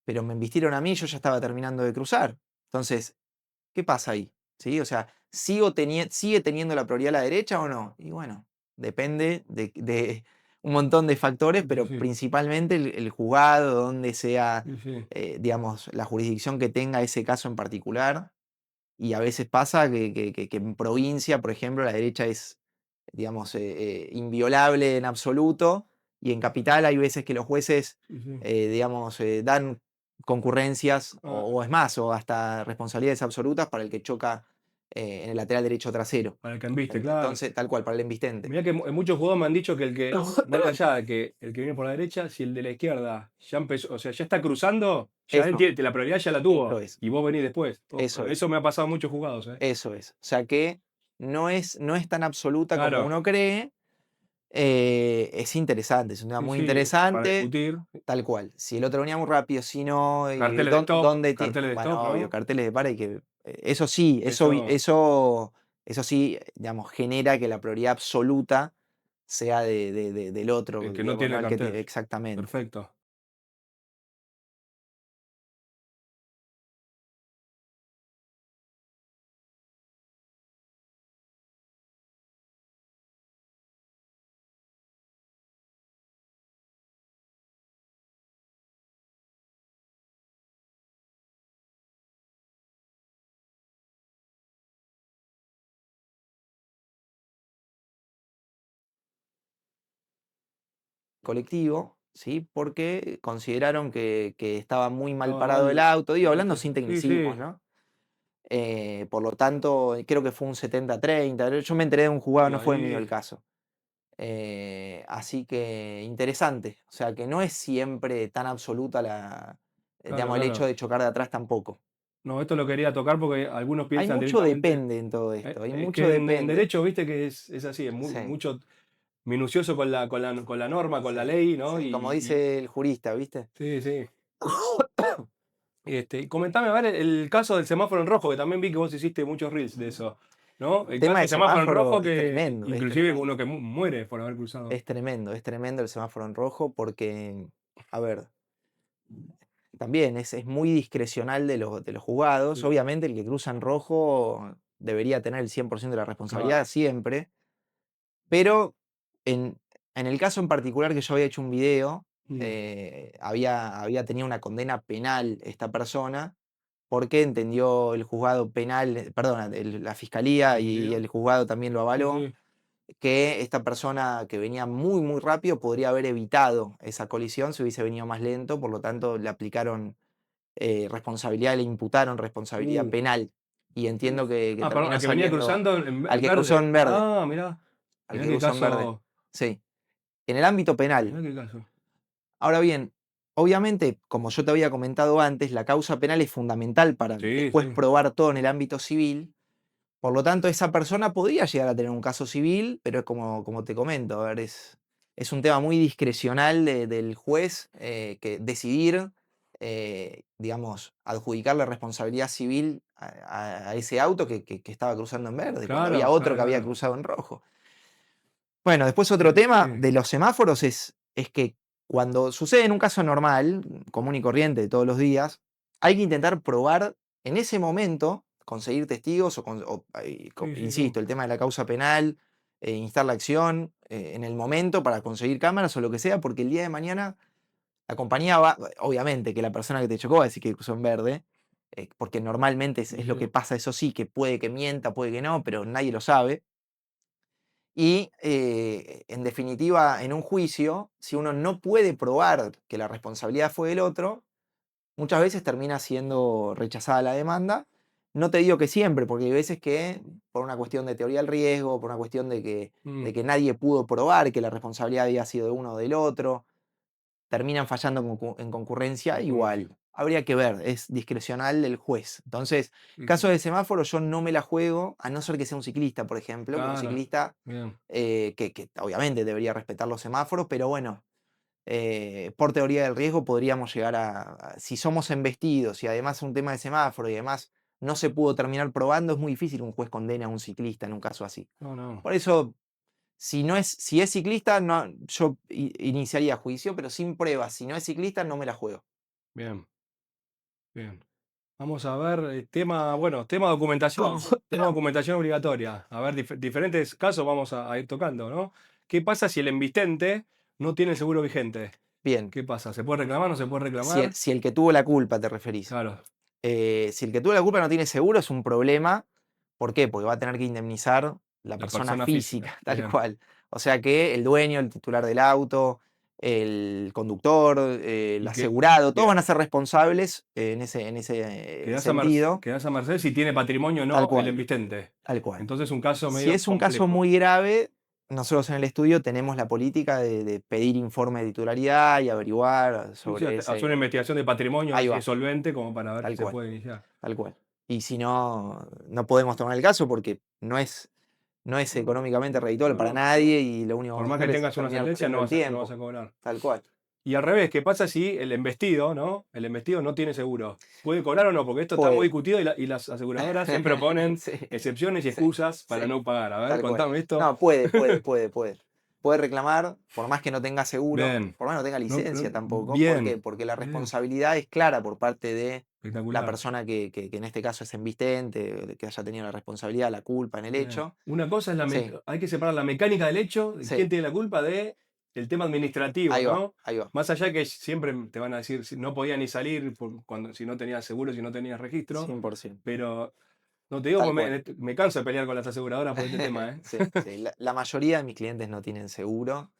pero me embistieron a mí y yo ya estaba terminando de cruzar. Entonces, ¿qué pasa ahí? ¿Sí? O sea, ¿sigue teniendo la prioridad a la derecha o no? Y bueno, depende de un montón de factores, Sí, pero sí. principalmente el juzgado, donde sea, Sí, sí. digamos, la jurisdicción que tenga ese caso en particular. Y a veces pasa que en provincia, por ejemplo, la derecha es, digamos, inviolable en absoluto, y en capital hay veces que los jueces, Sí, sí. digamos, dan concurrencias Ah, o es más, o hasta responsabilidades absolutas para el que choca en el lateral derecho trasero. para el que embiste, claro. Entonces, tal cual, para el embistente. Mirá que muchos jugadores me han dicho que más allá de que el que viene por la derecha, si el de la izquierda ya empezó, o sea, ya está cruzando, ya él Eso, tiene, la prioridad ya la eso tuvo. es, Y vos venís después. eso es, Eso me ha pasado a muchos jugados, ¿eh? eso es. O sea que no es tan absoluta como Claro. uno cree. Es interesante, es un tema Sí, muy sí, para interesante, discutir. tal cual. Si el otro venía muy rápido, si no, Carteles de stop, ¿dónde carteles de stop, bueno, obvio, ¿no? carteles de para y que eso sí, Eso, eso sí, digamos, genera que la prioridad absoluta sea del el otro, que no digamos, no tiene el que cartel. exactamente. Perfecto. Colectivo, ¿sí? Porque consideraron que estaba muy mal Estaba parado el mal. auto, digo, hablando Este, sin sí, tecnicismos, sí. ¿no? Por lo tanto, creo que fue un 70-30. Yo me enteré de un jugado, Y no fue mío el ahí, caso. Así que interesante. O sea, que no es siempre tan absoluta claro, digamos, el hecho claro. de chocar de atrás tampoco. No, esto lo quería tocar porque algunos Hay piensan mucho directamente. depende en todo esto, hay Es mucho que en depende. derecho, viste que es así, es Sí, mucho minucioso con la norma, con sí, la ley, ¿no? sí, como dice el jurista, ¿viste? Sí, sí. Y comentame a ver el caso del semáforo en rojo, que también vi que vos hiciste muchos reels de eso, ¿no? El El tema caso del del semáforo en semáforo rojo que es inclusive tremendo. uno que muere por haber cruzado. Es tremendo el semáforo en rojo porque, a ver, también es muy discrecional de los juzgados. Sí, Obviamente el que cruza en rojo debería tener el 100% de la responsabilidad claro. siempre, pero en el caso en particular que yo había hecho un video, Mm, había tenido una condena penal esta persona porque entendió el juzgado penal, perdona, la fiscalía y fiscalía. el juzgado también lo Sí, avaló, sí. que esta persona que venía muy, muy rápido podría haber evitado esa colisión si hubiese venido más lento, por lo tanto le aplicaron responsabilidad, le imputaron responsabilidad Uh, penal. Y entiendo que perdón, terminó al que venía saliendo cruzando al en que cruzó verde. en verde, Ah, mirá. al Mirá que qué cruzó en verde. caso. Sí. En el ámbito penal. Mirá qué caso. Ahora bien, obviamente, como yo te había comentado antes, la causa penal es fundamental para Sí, después sí. probar todo en el ámbito civil. Por lo tanto, esa persona podría llegar a tener un caso civil, pero es como te comento, a ver, es un tema muy discrecional del juez que decidir, digamos, adjudicarle responsabilidad civil a ese auto que estaba cruzando en verde, cuando había Claro, otro claro, que había claro. cruzado en rojo. Bueno, después otro tema Sí. de los semáforos es que cuando sucede en un caso normal, común y corriente de todos los días, hay que intentar probar en ese momento, conseguir testigos Sí, sí, sí. insisto, el tema de la causa penal, instar la acción en el momento para conseguir cámaras o lo que sea, porque el día de mañana la compañía va, obviamente que la persona que te chocó va a decir que cruzó en verde, porque normalmente Sí, es lo sí. que pasa, eso sí, que puede que mienta, puede que no, pero nadie lo sabe. Y en definitiva, en un juicio, si uno no puede probar que la responsabilidad fue del otro, muchas veces termina siendo rechazada la demanda. No te digo que siempre, porque hay veces que por una cuestión de teoría del riesgo, por una cuestión de Mm, que nadie pudo probar que la responsabilidad había sido de uno o del otro, terminan fallando en concurrencia, concurrencia. igual. Habría que ver, es discrecional del juez. Entonces, Sí, caso sí. de semáforo, yo no me la juego, a no ser que sea un ciclista, por ejemplo, que un Claro. ciclista Bien. que obviamente debería respetar los semáforos, pero bueno, por teoría del riesgo podríamos llegar si somos embestidos y además es un tema de semáforo y además no se pudo terminar probando, es muy difícil que un juez condene a un ciclista en un caso así. No, no. Por eso, si es ciclista, no, yo iniciaría juicio, pero sin pruebas. Si no es ciclista, no me la juego. Bien, bien. Vamos a ver, bueno, tema documentación. Tema documentación obligatoria. A ver, diferentes casos vamos a ir tocando, ¿no? ¿Qué pasa si el embistente no tiene el seguro vigente? Bien, ¿Qué pasa? ¿Se puede reclamar? ¿No se puede si el, reclamar? si el que tuvo la culpa te referís. Claro, Si el que tuvo la culpa no tiene seguro, es un problema. ¿Por qué? Porque va a tener que indemnizar la la persona persona física. física, tal Bien. cual. O sea que el dueño, el titular del auto, el conductor, el Y que, asegurado, todos que- van a ser responsables en ese sentido, quedás a merced si tiene patrimonio o tal no el cual, embistente. tal cual. Entonces un caso Si medio es un caso complejo. muy grave, nosotros en el estudio tenemos la política de pedir informe de titularidad y averiguar Sí, sí, sobre hacer una ese. investigación de patrimonio, a ver Ahí si es va, solvente, como para ver si tal se cual. puede iniciar. Tal cual. Y si no, no podemos tomar el caso porque no es no es económicamente redituable para nadie y lo único Por que más que hacer es tengas una terminar sentencia, no perdiendo vas, el no vas tiempo. a cobrar. Tal cual. Y al revés, ¿qué pasa si el embestido, ¿no? El embestido no tiene seguro? ¿Puede cobrar o no? Porque esto está muy Puede. discutido y las aseguradoras siempre ponen Sí, excepciones y sí, excusas para sí, no pagar. A ver, tal cual. contame esto. No, puede. Puede reclamar, por más que no tenga seguro, Bien. por más que no tenga licencia tampoco. ¿Por qué? Bien. Porque la Bien. responsabilidad es clara por parte de la Espectacular. persona que en este caso es embistente, que haya tenido la responsabilidad, la culpa en el Bien. hecho. Una cosa es Sí, hay que separar la mecánica del hecho, de sí, quién tiene la culpa, de el tema administrativo, ahí va, ¿no? ahí va. Más allá que siempre te van a decir si no podía ni salir si no tenías seguro, si no tenías registro, 100%. pero no te digo Tal porque cual. me canso de pelear con las aseguradoras por este tema, ¿eh? Sí, sí. La mayoría de mis clientes no tienen seguro,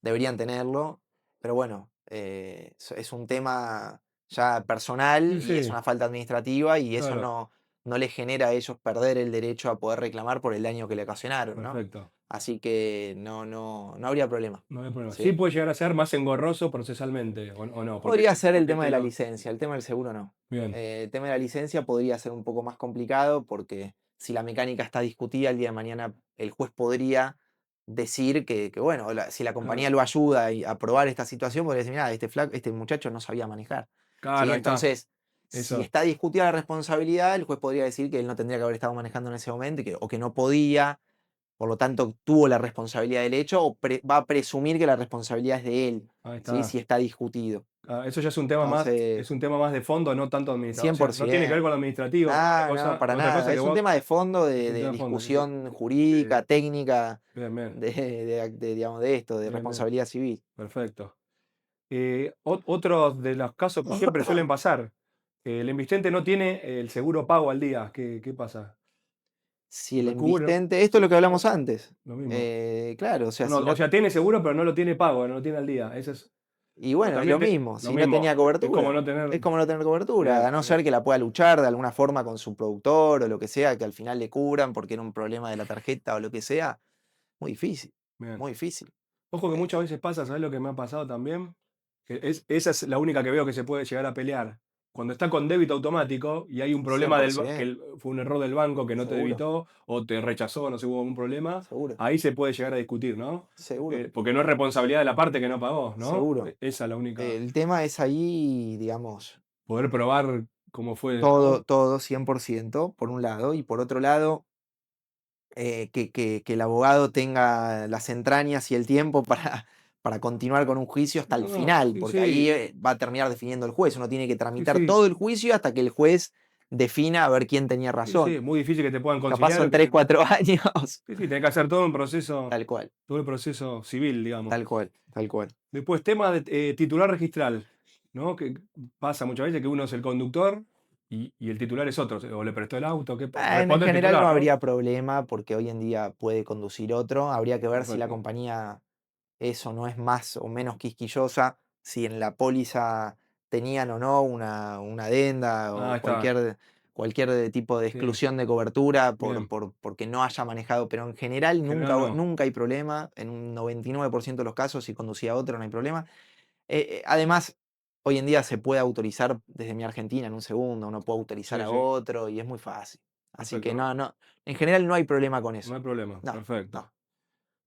deberían tenerlo, pero bueno, es un tema ya personal Sí, y es sí, una falta administrativa y eso claro, no les genera a ellos perder el derecho a poder reclamar por el daño que le ocasionaron, ¿no? perfecto. Así que no habría problema. No hay problema. Sí ¿Sí? puede llegar a ser más engorroso procesalmente, o no, Podría ser el porque tema de la licencia, el tema del seguro no. Bien, El tema de la licencia podría ser un poco más complicado porque si la mecánica está discutida, el día de mañana el juez podría decir que, bueno, si la compañía claro, lo ayuda a probar esta situación, podría decir, mira, este muchacho no sabía manejar. ¿Sí? claro, ahí está, Entonces, si eso. está discutida la responsabilidad, el juez podría decir que él no tendría que haber estado manejando en ese momento o que no podía, por lo tanto tuvo la responsabilidad del hecho o va a presumir que la responsabilidad es de él, Ahí ¿sí? está. Si está discutido. Eso ya es Entonces, un tema más de fondo, no tanto administrativo. O sea, no tiene que ver 100%. con lo administrativo, No, para otra cosa nada. que Es un vos, tema de fondo, es un de tema de fondo, sí, sí. discusión jurídica, técnica, Bien, bien, digamos, de esto, de bien, bien, responsabilidad civil. perfecto. Otro de los casos que siempre suelen pasar, el embistente no tiene el seguro pago al día. ¿Qué pasa? Si el Recubre, embistente, esto es lo que hablamos antes. lo mismo. Claro, o sea, No, si o no. sea, tiene seguro, pero no lo tiene pago, no lo tiene al día. Eso es. Y Bueno, bueno, es también lo mismo. lo Si no mismo. tenía Es como cobertura, no tener. es como no tener cobertura. Bien, A no bien, ser que la pueda luchar de alguna forma con su productor o lo que sea, que al final le cubran porque era un problema de la tarjeta o lo que sea. Muy difícil, bien. muy difícil. Ojo que Eh, muchas veces pasa, ¿sabes lo que me ha pasado también? Esa es la única que veo que se puede llegar a pelear. Cuando está con débito automático y hay un problema que 100%, fue un error del banco que no te seguro, debitó o te rechazó, no sé, hubo algún problema, seguro, ahí se puede llegar a discutir, ¿no? seguro, Porque no es responsabilidad de la parte que no pagó, ¿no? seguro. Esa es la única. El tema es ahí, digamos, Poder probar cómo fue, todo, ¿no? todo 100% por un lado, y por otro lado, que el abogado tenga las entrañas y el tiempo para continuar con un juicio hasta el No, no, final, sí, porque ahí sí, va a terminar definiendo el juez. Uno tiene que sí, tramitar sí, todo el juicio hasta que el juez defina a ver quién tenía sí, sí, razón. es muy difícil que te puedan Capaz conciliar. son 3 4 años. Sí, sí, tenés que hacer todo un proceso, Tal cual, todo el proceso civil, digamos. tal cual, tal cual. Después, tema de titular registral, ¿no? Que pasa muchas veces que uno es el conductor y el titular es otro, o le prestó el auto, En responde el general no titular, ¿no? habría problema porque hoy en día puede conducir otro. Habría que ver si la Perfecto. compañía eso no es más o menos quisquillosa, si en la póliza tenían o no una adenda Ah, o está. cualquier tipo de Sí, exclusión de cobertura bien. porque no haya manejado, pero en general En general no. nunca hay problema. En un 99% de los casos, si conducía otro, no hay problema. Además, hoy en día se puede autorizar desde mi Argentina en un segundo, uno puede autorizar Sí, a sí. otro y es muy fácil. Así que Perfecto. No, en general no hay problema con no eso. hay problema. No, no. Perfecto.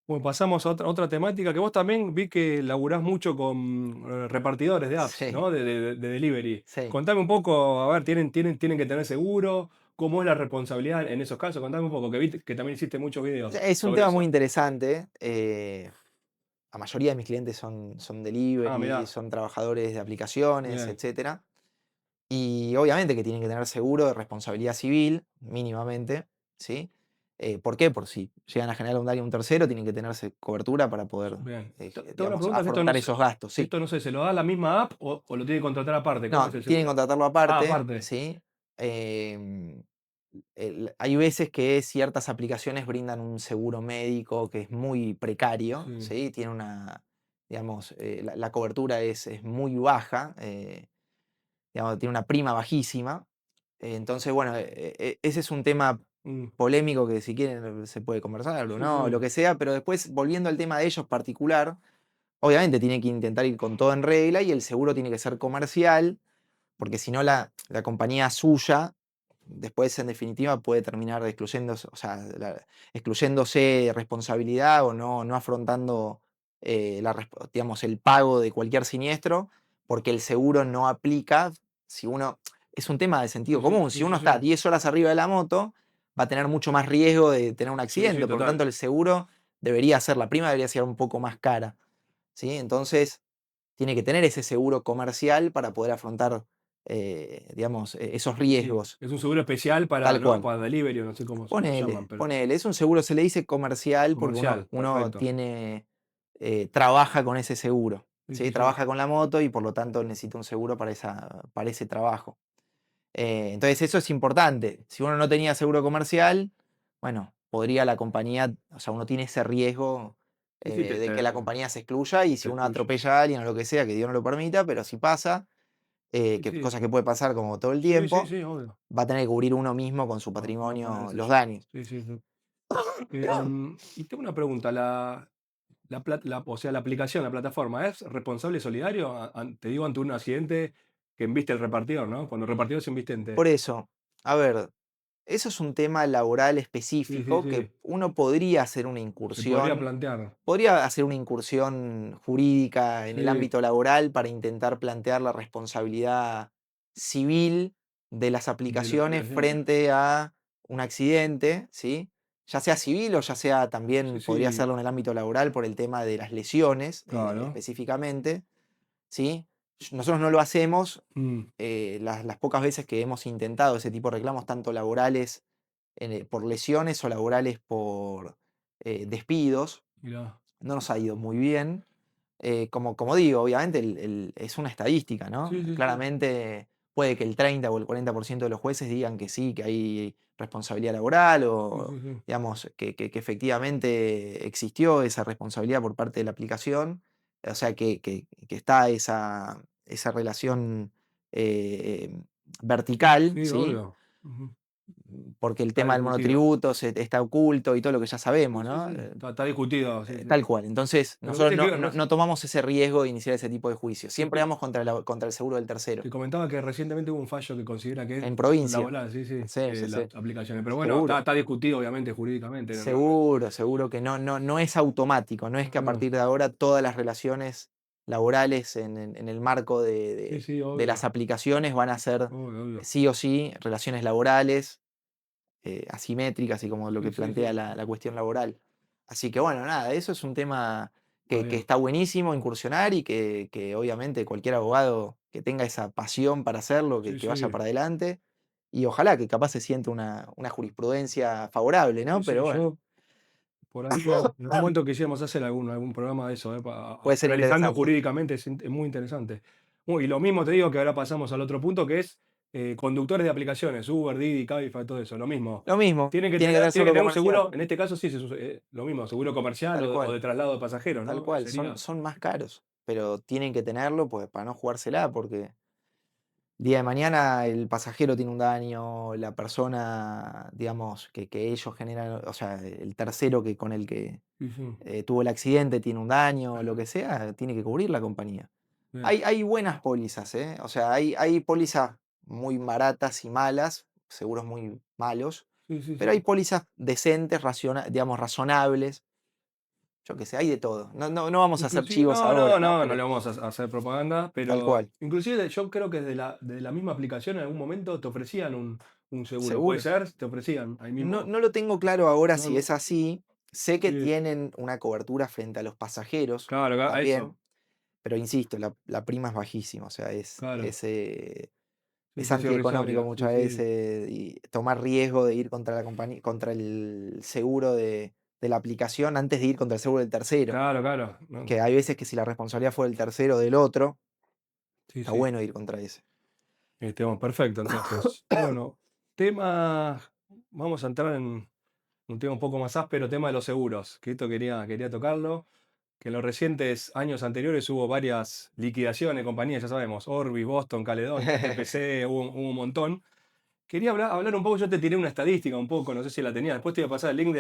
Bueno, pasamos a otra temática que vos también vi que laburás mucho con repartidores de apps, Sí, ¿no? De delivery. sí. Contame un poco, a ver, ¿tienen que tener seguro? ¿Cómo es la responsabilidad en esos casos? Contame un poco, que vi que también hiciste muchos videos Es un sobre tema muy eso. interesante. La mayoría de mis clientes son Ah, delivery, mirá, son trabajadores de aplicaciones, bien, etcétera. Y obviamente que tienen que tener seguro de responsabilidad civil, mínimamente, ¿sí? ¿Por qué? Por si llegan a generar un daño a un tercero, tienen que tenerse cobertura para poder, bien. Tengo una digamos, pregunta que afrontar esos gastos, sí. esto no sé, ¿se lo da la misma app o lo tiene que contratar aparte? ¿Cómo es No, el tienen que seguro? contratarlo Ah, aparte, aparte. ¿sí? Hay veces que ciertas aplicaciones brindan un seguro médico que es muy precario, Sí, ¿sí? Tiene digamos, la cobertura es muy baja, digamos, tiene una prima bajísima. Entonces, bueno, ese es un tema mm, polémico que si quieren se puede conversar o sí, no, sí, lo que sea, pero después, volviendo al tema de ellos particular, obviamente tiene que intentar ir con todo en regla y el seguro tiene que ser comercial, porque si no la compañía suya después en definitiva puede terminar excluyéndose, o sea, excluyéndose responsabilidad o no afrontando digamos, el pago de cualquier siniestro, porque el seguro no aplica si uno, es un tema de sentido común, si uno está 10 horas arriba de la moto, va a tener mucho más riesgo de tener un accidente, por lo tanto el seguro debería ser, la prima debería ser un poco más cara, ¿sí? Entonces tiene que tener ese seguro comercial para poder afrontar, digamos, esos riesgos. Es un seguro especial para, Tal cual. para delivery, no sé cómo se llaman. Pero... Ponele, es un seguro, se le dice comercial porque uno tiene, trabaja con ese seguro, ¿sí? Trabaja con la moto y por lo tanto necesita un seguro para ese trabajo. Entonces eso es importante. Si uno no tenía seguro comercial, bueno, podría la compañía, o sea, uno tiene ese riesgo de que la compañía se excluya y si uno atropella a alguien o lo que sea, que Dios no lo permita, pero si pasa, cosas que puede pasar como todo el tiempo, obvio. va a tener que cubrir uno mismo con su patrimonio los daños. Y tengo una pregunta, o sea, la aplicación, la plataforma, ¿es responsable solidario? Te digo, ante un accidente que embiste el repartidor, ¿no? Cuando el repartidor es embistente. Por eso, a ver, eso es un tema laboral específico que uno podría hacer una incursión. Se podría plantear. Podría hacer una incursión jurídica en el ámbito laboral para intentar plantear la responsabilidad civil de las aplicaciones frente a un accidente, ¿sí? Ya sea civil o ya sea también podría hacerlo en el ámbito laboral por el tema de las lesiones, específicamente, ¿sí? Nosotros no lo hacemos, las pocas veces que hemos intentado ese tipo de reclamos, tanto laborales por lesiones o laborales por despidos, no nos ha ido muy bien. Como digo, obviamente es una estadística, ¿no? Claramente puede que el 30 o el 40% de los jueces digan que sí, que hay responsabilidad laboral o digamos que efectivamente existió esa responsabilidad por parte de la aplicación, o sea que está esa relación vertical, ¿sí? Obvio. Porque el tema del monotributo está oculto y todo lo que ya sabemos, ¿no? Está discutido. Tal cual. Entonces, nosotros no tomamos ese riesgo de iniciar ese tipo de juicios. Siempre vamos contra el seguro del tercero. Te comentaba que recientemente hubo un fallo que considera que es en provincia. Laboral, las aplicaciones. Pero bueno, está discutido obviamente jurídicamente. Seguro que no es automático. No es que a partir de ahora todas las relaciones laborales en el marco de las aplicaciones van a ser sí o sí relaciones laborales asimétricas y como lo que plantea la cuestión laboral. Así que bueno, nada, eso es un tema que está buenísimo incursionar y que obviamente cualquier abogado que tenga esa pasión para hacerlo, que vaya para adelante y ojalá que capaz se sienta una jurisprudencia favorable, ¿no? Pero bueno. Por ahí, en algún momento quisiéramos hacer algún programa de eso, puede ser analizando jurídicamente, es muy interesante. Y lo mismo te digo que ahora pasamos al otro punto que es conductores de aplicaciones, Uber, Didi, Cabify, todo eso, lo mismo. Tienen que tener un seguro, en este caso sí, lo mismo, seguro comercial o de traslado de pasajeros, ¿no? Tal cual, son más caros, pero tienen que tenerlo pues, para no jugársela, porque día de mañana el pasajero tiene un daño, la persona, digamos, que ellos generan, o sea, el tercero con el que tuvo el accidente tiene un daño, lo que sea, tiene que cubrir la compañía. Hay buenas pólizas, ¿eh? O sea, hay pólizas muy baratas y malas, seguros muy malos, pero hay pólizas decentes, digamos, razonables. Yo qué sé, hay de todo. No vamos a hacer chivos ahora. No le vamos a hacer propaganda, pero tal cual. Inclusive yo creo que de la misma aplicación en algún momento te ofrecían un seguro. ¿Puede ser? Te ofrecían ahí mismo. No lo tengo claro ahora si es así. Sé que tienen una cobertura frente a los pasajeros. Claro, también, eso. pero insisto, la prima es bajísima. O sea, es antieconómico muchas veces y tomar riesgo de ir contra la compañía, contra el seguro de la aplicación antes de ir contra el seguro del tercero. Claro. Que hay veces que si la responsabilidad fue del tercero o del otro, está bueno ir contra ese. Perfecto, entonces. Bueno, vamos a entrar en un tema un poco más áspero, tema de los seguros, que esto quería tocarlo, que en los recientes años anteriores hubo varias liquidaciones de compañías, ya sabemos, Orbis, Boston, Caledonia, TPC, hubo un montón. Quería hablar un poco, yo te tiré una estadística un poco, no sé si la tenía, después te voy a pasar el link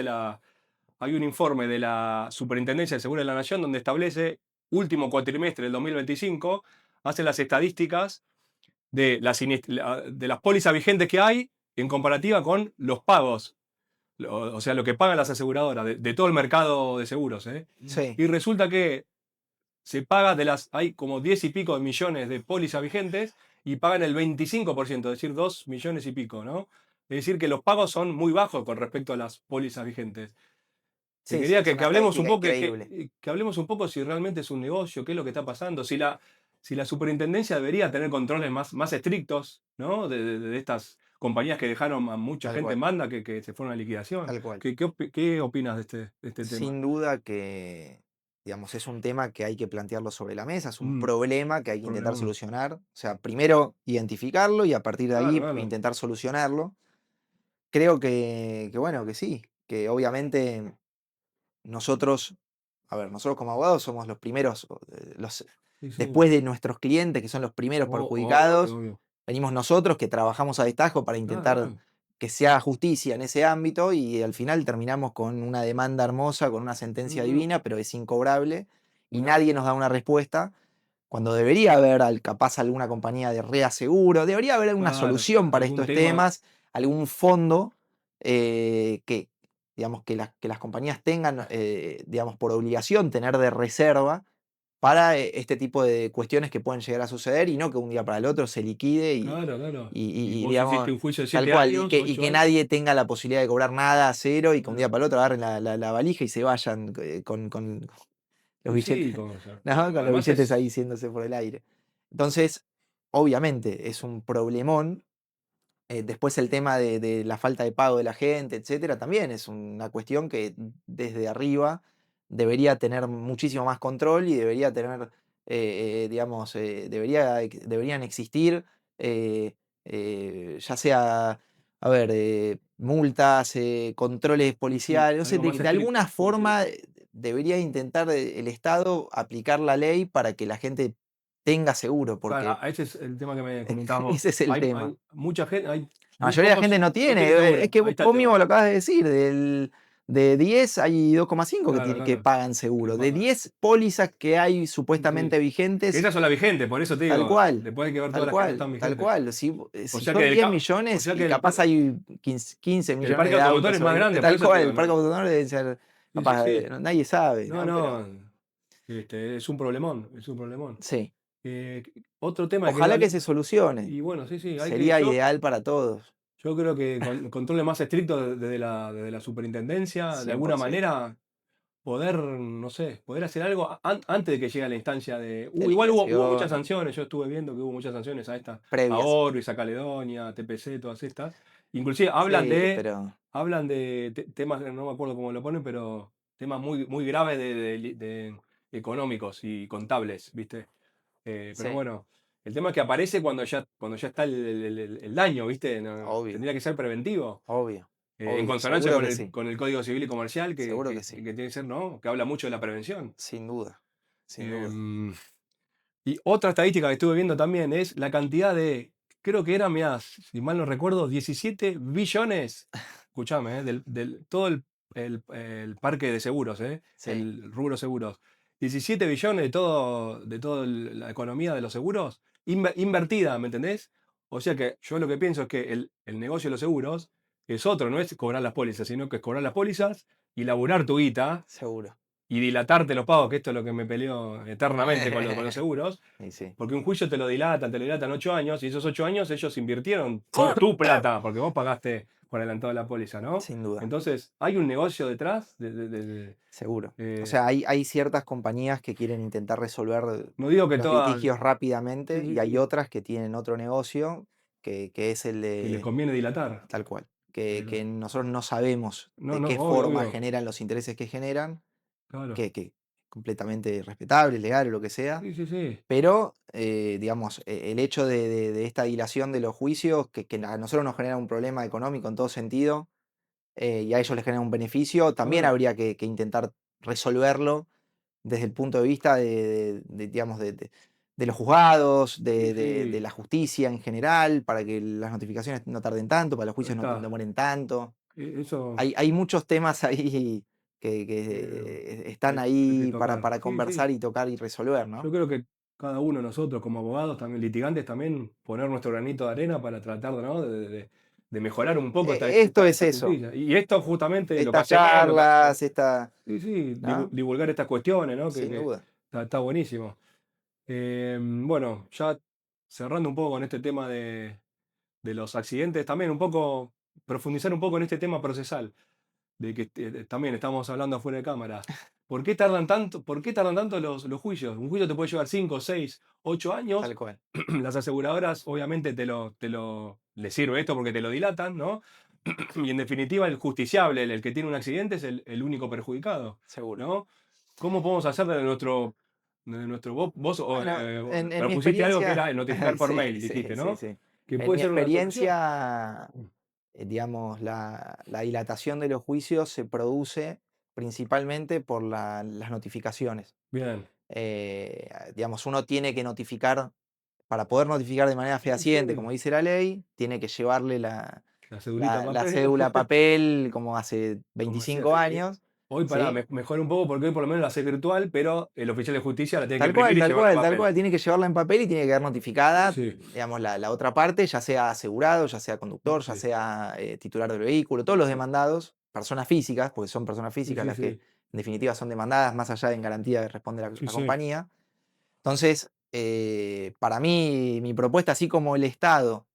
hay un informe de la Superintendencia de Seguros de la Nación donde establece último cuatrimestre del 2025, hace las estadísticas de las pólizas vigentes que hay en comparativa con los pagos, o sea, lo que pagan las aseguradoras de todo el mercado de seguros, ¿eh? Sí, Y resulta que se paga hay como 10 y pico de millones de pólizas vigentes y pagan el 25%, es decir, 2 millones y pico, ¿no? Es decir, que los pagos son muy bajos con respecto a las pólizas vigentes. Te sí, quería es que una hablemos un estadística poco, increíble. que hablemos un poco si realmente es un negocio, qué es lo que está pasando, si la superintendencia debería tener controles más estrictos, ¿no? De estas compañías que dejaron a mucha Tal gente en cual, banda que se fueron a liquidación. tal cual. ¿Qué opinas de este tema? Sin duda que, digamos, es un tema que hay que plantearlo sobre la mesa, es un Mm, problema que hay que intentar problemón. solucionar. O sea, primero identificarlo y a partir de Claro, ahí claro. intentar solucionarlo. Creo que bueno, que sí, que obviamente nosotros, a ver, nosotros como abogados somos los primeros, Sí, sí. después de nuestros clientes, que son los primeros Obvio, perjudicados, obvio. venimos nosotros que trabajamos a destajo para Claro, intentar claro. que se haga justicia en ese ámbito y al final terminamos con una demanda hermosa, con una sentencia Mm, divina, pero es incobrable y mirá. nadie nos da una respuesta. Cuando debería haber capaz alguna compañía de reaseguro, debería haber alguna Claro, solución para algún estos tema. temas, algún fondo que, digamos, que las compañías tengan, digamos, por obligación tener de reserva para este tipo de cuestiones que pueden llegar a suceder y no que un día para el otro se liquide Claro, claro. Y y, vos hiciste digamos, un juicio de tal 7 cual, años, y 8 que años. nadie tenga la posibilidad de cobrar nada a cero y que un día Claro. para el otro agarren la valija y se vayan con los Y sí, billetes, ¿no? Con los además billetes es. ahí yéndose por el aire. Entonces, obviamente es un problemón. Después el tema de la falta de pago de la gente, etcétera, también es una cuestión que desde arriba debería tener muchísimo más control y debería tener, digamos, deberían existir, ya sea, a ver, multas, controles Sí, policiales, no sé, algo más de alguna estricto. Sí, sí. forma debería intentar el Estado aplicar la ley para que la gente tenga seguro, Claro, porque ese es el tema que me comentabas vos. ese es el tema. Hay mucha gente, hay La muy mayoría de la gente pocos, no no tiene. tiene Es seguro. que Ahí está vos el tema. mismo lo acabas de decir. De 10 hay 2,5 Claro, que claro. pagan ¿Qué seguro. De pasa? 10 pólizas que hay Sí, sí. supuestamente Que vigentes, esas son las vigentes, por eso te tal digo, cual, después hay que ver tal todas las que no cual, están tal vigentes. cual. Si, O si sea que son el, 10 o millones sea que y capaz hay 15 el millones parque de automotor autos es o más 20, grande, por tal eso te cual, digo, el parque ¿no? automotor debe ser, Sí, sí, capaz, sí. nadie sabe, No, ¿no? Pero no. Es un problemón, es un problemón. sí. Eh, Otro tema que quería Ojalá que hablar. se solucione. Y bueno, sí, sí, Sería ideal para todos. yo creo que con controles más estrictos desde la superintendencia, de alguna 100%. manera poder, no sé, poder hacer algo antes de que llegue a la instancia de. De Igual hubo muchas liquidación, sanciones, yo estuve viendo que hubo muchas sanciones a previas. Orbis, a Caledonia, a TPC, todas estas. Inclusive Sí, pero hablan de temas, no me acuerdo cómo lo ponen, pero temas muy, muy graves de económicos y contables, ¿viste? Pero sí, bueno, el tema es que aparece cuando ya está el daño, ¿viste? obvio, Tendría que ser preventivo. obvio, En obvio, consonancia seguro con que el, sí, con el Código Civil y Comercial, seguro que sí, que tiene que ser, ¿no? Que habla mucho de la prevención. sin duda, sin duda. Em, y otra estadística que estuve viendo también es la cantidad creo que era, mirá, si mal no recuerdo, 17 billones, escuchame, todo el parque de seguros, Sí, el rubro seguros. 17 billones de toda la economía de los seguros invertida, ¿me entendés? O sea que yo lo que pienso es que el negocio de los seguros es otro, no es cobrar las pólizas, sino que es cobrar las pólizas y laburar tu guita seguro. y dilatarte los pagos, que esto es lo que me peleo eternamente con los seguros, Y sí, porque un juicio te lo dilatan 8 años, y esos 8 años ellos invirtieron tu plata, porque vos pagaste por adelantado la póliza, ¿no? sin duda, Entonces, hay un negocio detrás seguro. O eh, sea, hay ciertas compañías que quieren intentar resolver no digo que los todas, litigios sí, rápidamente sí, y hay sí, otras que tienen otro negocio que es el que les de conviene dilatar, tal cual, pero que nosotros no sabemos no, de no, qué obvio, forma obvio, generan los intereses que generan, claro, que completamente respetable, legal o lo que sea. sí, sí, sí, Pero, digamos, el hecho de esta dilación de los juicios, que a nosotros nos genera un problema económico en todo sentido, y a ellos les genera un beneficio, también claro, habría que intentar resolverlo desde el punto de vista digamos, de los juzgados, sí, de sí, la justicia en general, para que las notificaciones no tarden tanto, para los ahí juicios no está, demoren tanto. eso Hay muchos temas ahí eh, que están hay que ahí tocar, para sí, sí. conversar y tocar y resolver, Yo ¿no? creo que cada uno de nosotros como abogados, también litigantes, también poner nuestro granito de arena para tratar, ¿no? de de mejorar un poco Esto es eso. justicia. Y esto justamente lo que Estas hace Mel, lo que hace- charlas, esta. Sí, sí, ¿No? divulgar estas cuestiones, ¿no? Sin duda. Está buenísimo. Bueno, ya cerrando un poco con este tema de los accidentes, también un poco, profundizar un poco en este tema procesal, de que también estamos hablando afuera de cámara. ¿Por qué tardan tanto los juicios? Un juicio te puede llevar 5, 6, 8 años. Tal cual. Las aseguradoras obviamente les sirve esto porque te lo dilatan, ¿no? Y en definitiva el justiciable, el que tiene un accidente, es el único perjudicado, Seguro. ¿no? ¿Cómo podemos hacer de nuestro vos Bueno, en mi propusiste algo que experiencia. era el notificar por Sí, mail, sí, dijiste, sí, ¿no? sí. Que En puede mi ser una solución. experiencia, digamos, la dilatación de los juicios se produce principalmente por las notificaciones. Bien. Digamos, uno tiene que notificar, para poder notificar de manera fehaciente, Sí. como dice la ley, tiene que llevarle la La cedulita en papel. cédula a papel como hace Como 25 decía, años. Hoy pará, ¿sí? mejora un poco porque hoy por lo menos la hace virtual, pero el oficial de justicia la tiene que Tal cual, imprimir y tal llevarla en cual, tal papel. cual. Tiene que llevarla en papel y tiene que quedar notificada, Sí. digamos, la otra parte, ya sea asegurado, ya sea conductor, ya Sí. sea titular del vehículo, todos los demandados, personas físicas, porque son personas físicas Sí, las sí. que en definitiva son demandadas, más allá de en garantía que responde la Sí. compañía. Entonces, para mí, mi propuesta, así como el Estado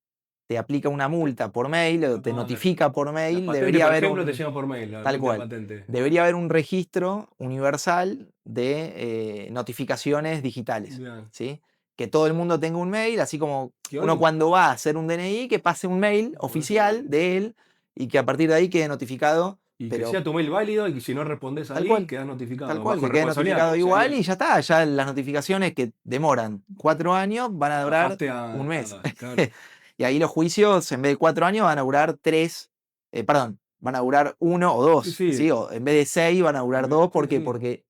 te aplica una multa por mail o te Ah, notifica por La mail, patente, debería por haber ejemplo, te un. llega por mail, la Tal multa de cual. patente. Debería haber un registro universal de notificaciones digitales, Bien. ¿sí? Que todo el mundo tenga un mail, así como Que uno hoy- cuando va a hacer un DNI, que pase un mail oficial de él y que a partir de ahí quede notificado, Y que pero sea tu mail válido y que si no respondes tal ahí, cual, quedas notificado. tal cual, Bajo que quede responsabilidad. notificado ¿Cómo igual sería? y ya está. Ya las notificaciones que demoran 4 años van a durar un mes. Claro. Y ahí los juicios, en vez de 4 años, van a durar 3, perdón, van a durar 1 o 2, Sí. ¿sí? O en vez de 6 van a durar 2, ¿por qué? Sí. Porque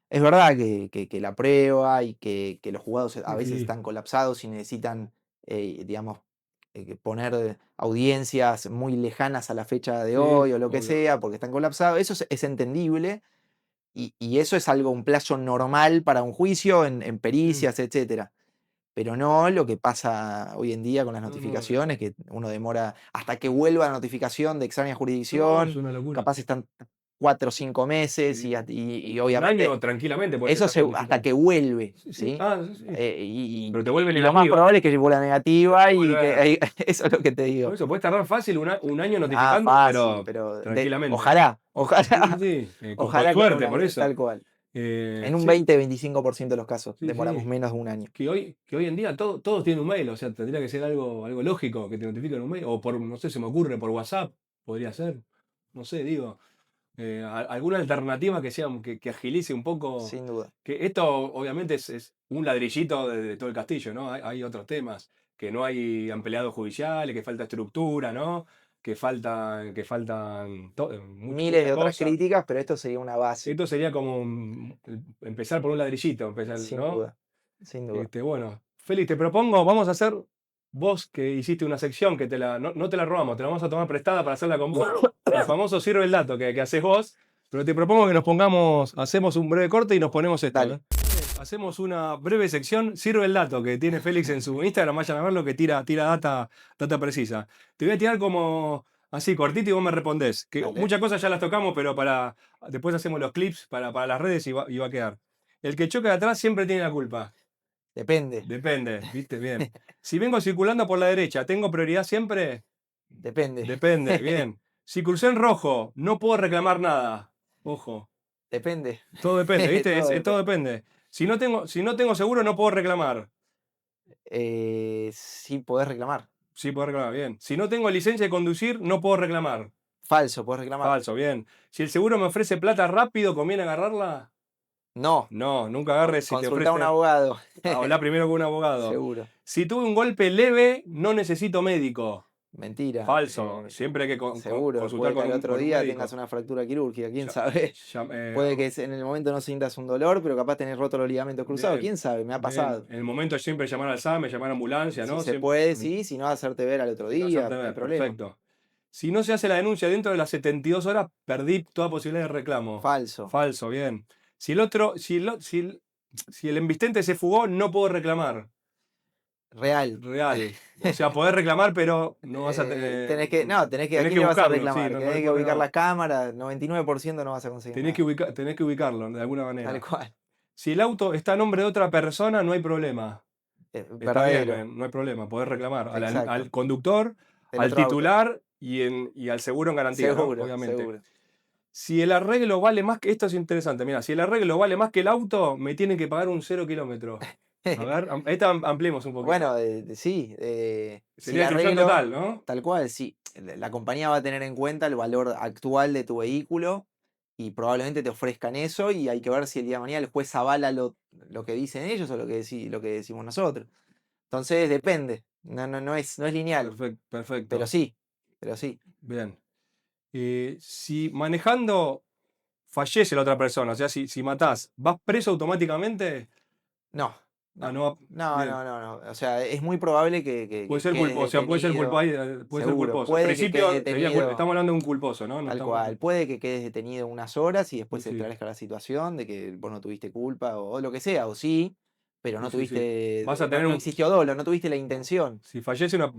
es verdad que la prueba y que los juzgados a veces Sí. están colapsados y necesitan, digamos, poner audiencias muy lejanas a la fecha de Sí, hoy o lo que obvio. sea, porque están colapsados. Eso es entendible y eso es algo, un plazo normal para un juicio en pericias, etcétera. Pero no lo que pasa hoy en día con las No, no, notificaciones, que uno demora hasta que vuelva la notificación de extraña no, jurisdicción, es una locura. capaz están 4 o 5 meses y Un obviamente año tranquilamente podés eso estar hasta notificado. que vuelve, Sí. ¿sí? Sí. Y Pero te vuelve lo más negativa. probable es que lleve la negativa y Volver. eso es lo que te digo. Por eso puedes tardar fácil un año notificando, Fácil, pero tranquilamente. ojalá, Sí. Con ojalá que en suerte, un por año, eso. tal cual. En un Sí. 20-25% de los casos Sí, demoramos sí. menos de un año. Que hoy en día todos tienen un mail, o sea, tendría que ser algo lógico que te notifiquen un mail, o por, no sé, se me ocurre, por WhatsApp, podría ser. No sé, digo. Alguna alternativa que sea, que agilice un poco. Sin duda. Que esto obviamente es un ladrillito de todo el castillo, ¿no? Hay otros temas, que no hay empleados judiciales, que falta estructura, ¿no? Que faltan Miles de muchas otras cosas. críticas, pero esto sería una base. Esto sería como empezar por un ladrillito, Sin ¿no? duda. Sin duda. Bueno, Félix, te propongo, vamos a hacer, vos que hiciste una sección que no te la robamos, te la vamos a tomar prestada para hacerla con vos. El famoso sirve el dato que haces vos, pero te propongo que nos pongamos, hacemos un breve corte y nos ponemos esto. Dale. Hacemos una breve sección, sirve el dato que tiene Félix en su Instagram, vayan a verlo que tira data precisa. Te voy a tirar como así, cortito y vos me respondés. Que Dale. muchas cosas ya las tocamos, pero después hacemos los clips para las redes y va a quedar. El que choca de atrás siempre tiene la culpa. Depende. Depende, viste, bien. Si vengo circulando por la derecha, ¿tengo prioridad siempre? Depende. Depende, bien. Si crucé en rojo, no puedo reclamar nada. Ojo. Depende. Todo depende, ¿viste? Todo Todo depende. Si no tengo seguro, no puedo reclamar. Sí, podés reclamar. Sí, puedo reclamar, bien. Si no tengo licencia de conducir, no puedo reclamar. Falso, podés reclamar. Falso, bien. Si el seguro me ofrece plata rápido, ¿conviene agarrarla? No. No, nunca agarres si te Consultá a un ofrece. abogado. Habla primero con un abogado. Seguro. Si tuve un golpe leve, no necesito médico. Mentira. Falso. Siempre hay que Seguro. consultar Puede que con al un, otro con un día médico. tengas una fractura quirúrgica, quién Ya- sabe. ya- Puede que en el momento no sientas un dolor, pero capaz tenés roto los ligamentos cruzados, bien, quién sabe, me ha bien. pasado. En el momento siempre llamar al SAME, llamar a ambulancia, Si ¿no? se Siempre- puede, sí, si no, hacerte ver al otro día, hacerte no hay ver, problema. perfecto. Si no se hace la denuncia dentro de las 72 horas, perdí toda posibilidad de reclamo. Falso. Falso, bien. Si el embistente se fugó, no puedo reclamar. Real. real. O sea, podés reclamar, pero no vas a tener. Tenés que, ¿a quién le vas a buscarlo, reclamar? sí, no Tenés hay que ubicar problema. la cámara, 99% no vas a conseguir Tenés nada. tenés que ubicarlo de alguna manera. Tal cual. Si el auto está a nombre de otra persona, no hay problema. Está bien, Verdadero. no hay problema, podés reclamar Exacto. al conductor, Del al otro auto. titular y al seguro en garantía, ¿no? Seguro, Obviamente. seguro. Si el arreglo vale más que. Esto es interesante, mira, si el arreglo vale más que el auto, me tienen que pagar un 0 kilómetro. A ver, esta ampliemos un poquito. Bueno, sí. Si Sería el destrucción arreglo, total, ¿no? tal cual, sí. La compañía va a tener en cuenta el valor actual de tu vehículo y probablemente te ofrezcan eso y hay que ver si el día de mañana el juez avala lo que dicen ellos o lo que decimos nosotros. Entonces depende, no es lineal, Perfecto. pero sí, pero sí. Bien. Si manejando fallece la otra persona, o sea, si matás, ¿vas preso automáticamente? No, Ah, no, no. Bien. no. O sea, es muy probable que Puede ser quedes o sea, puede ser detenido. puede ser Seguro, culposo. En puede que quedes principio detenido. estamos hablando de un culposo, ¿no? No Tal estamos. cual, puede que quedes detenido unas horas y después se Sí, esclarezca la situación de que vos no tuviste culpa o lo que sea, o sí, pero no sí. Vas a no, tener no un. existió dolo, no tuviste la intención. Si fallece una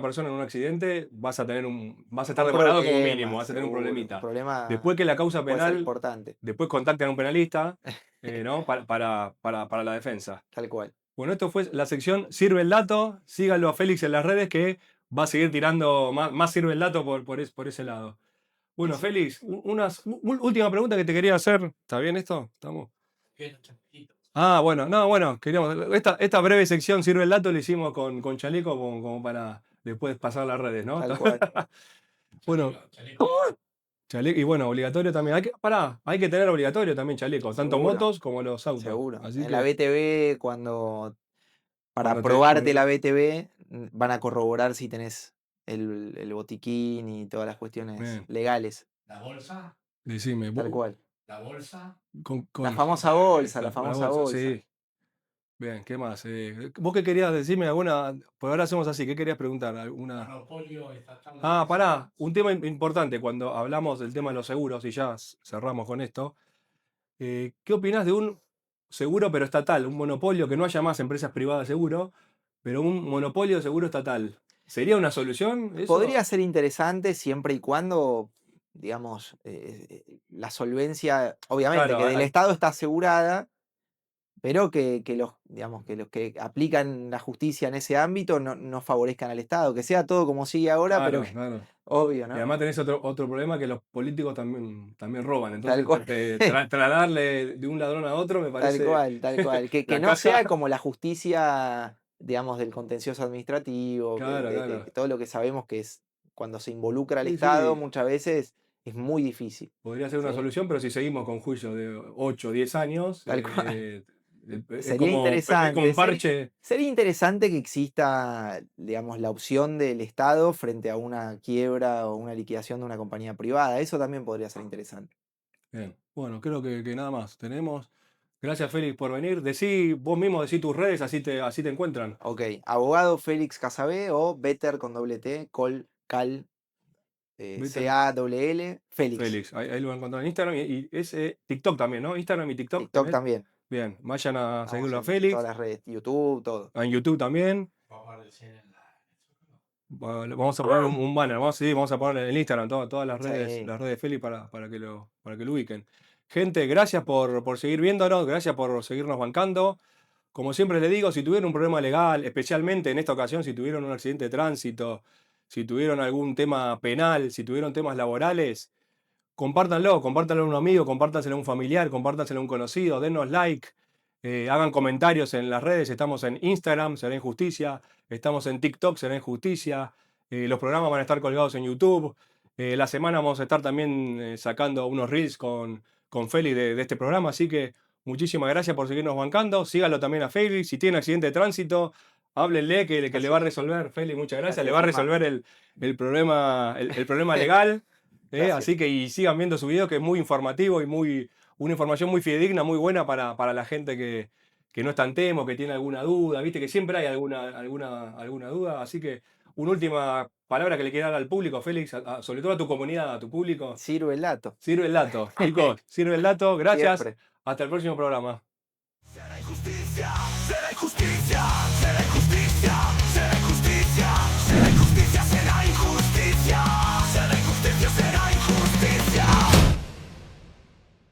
persona en un accidente, vas a estar Un demorado como problema, mínimo, vas a tener un seguro, un problemita. problema Después que la causa puede ser penal, importante, después contacten a un penalista, ¿no? Para la defensa. tal cual. Bueno, esto fue la sección Sirve el Dato. Síganlo a Félix en las redes que va a seguir tirando más Sirve el Dato por ese lado. Bueno, Eso. Félix, última pregunta que te quería hacer. ¿Está bien esto? ¿Estamos? Ah, bueno, no, bueno, queríamos. Esta breve sección Sirve el Dato la hicimos con Chaleco como para después pasar las redes, ¿no? Tal cual. Bueno, chaleco, y bueno, obligatorio también. Hay que tener obligatorio también chaleco, tanto Seguro, motos como los autos. seguro. Así En la que BTV, para cuando aprobarte la BTV, van a corroborar si tenés el botiquín y todas las cuestiones Bien. legales, La bolsa, Decime, tal cual. la bolsa. La famosa bolsa, la la famosa bolsa. sí. Bien, ¿qué más? ¿Vos qué querías decirme alguna? Pues ahora hacemos así, ¿qué querías preguntar? ¿Alguna? Monopolio estatal. Ah, pará, un tema importante cuando hablamos del tema de los seguros, y ya cerramos con esto. ¿Qué opinás de un seguro pero estatal, un monopolio, que no haya más empresas privadas de seguro, pero un monopolio de seguro estatal? ¿Sería una solución eso? Podría ser interesante siempre y cuando, digamos, la solvencia, obviamente, Claro, que del Estado está asegurada, pero digamos, que los que aplican la justicia en ese ámbito no favorezcan al Estado, que sea todo como sigue ahora, pero claro. obvio, Y ¿no? además tenés otro problema que los políticos también roban. Tal Entonces, cual. trasladarle de un ladrón a otro me parece. Tal cual. Que la no casa- sea como la justicia, digamos, del contencioso administrativo, Claro, de claro. todo lo que sabemos que es cuando se involucra al Sí, Estado, sí. muchas veces es muy difícil. Podría ser una ¿sí? solución, pero si seguimos con juicios de 8 o 10 años, Tal cual. es Sería como interesante. un parche. Sería interesante que exista, digamos, la opción del Estado frente a una quiebra o una liquidación de una compañía privada. Eso también podría ser interesante. Bien. Bueno, creo que nada más. Tenemos. Gracias, Félix, por venir. Vos mismo decí tus redes, así te encuentran. Ok, abogado Félix Casabé o Better con doble T, Cal, Better CALL, Félix. Félix, ahí lo van a encontrar en Instagram y es TikTok también, ¿no? Instagram y TikTok TikTok tenés. también. Bien, vayan a Estamos seguirlo a en Félix, todas las redes, YouTube, todo. en YouTube también. Vamos a decir en la. Vamos a poner un banner, vamos a poner en Instagram todas las Sí. redes de Félix para que lo ubiquen. Gente, gracias por seguir viéndonos, gracias por seguirnos bancando. Como siempre les digo, si tuvieron un problema legal, especialmente en esta ocasión, si tuvieron un accidente de tránsito, si tuvieron algún tema penal, si tuvieron temas laborales, compártanlo a un amigo, compártanselo a un familiar, compártanselo a un conocido, denos like, hagan comentarios en las redes, estamos en Instagram, Será Injusticia, estamos en TikTok, Será Injusticia, los programas van a estar colgados en YouTube, la semana vamos a estar también sacando unos reels con Félix de este programa, así que muchísimas gracias por seguirnos bancando, síganlo también a Félix, si tiene accidente de tránsito, háblenle que le va a resolver, Félix, muchas gracias, le va a resolver el problema legal. Así que y sigan viendo su video que es muy informativo y una información muy fidedigna, muy buena para la gente que no está en tema o que tiene alguna duda, viste que siempre hay alguna duda, así que una última palabra que le quiera dar al público, Félix, sobre todo a tu comunidad, a tu público. Sirve el dato. Sirve el dato, chicos, sirve el dato, gracias, Siempre. hasta el próximo programa.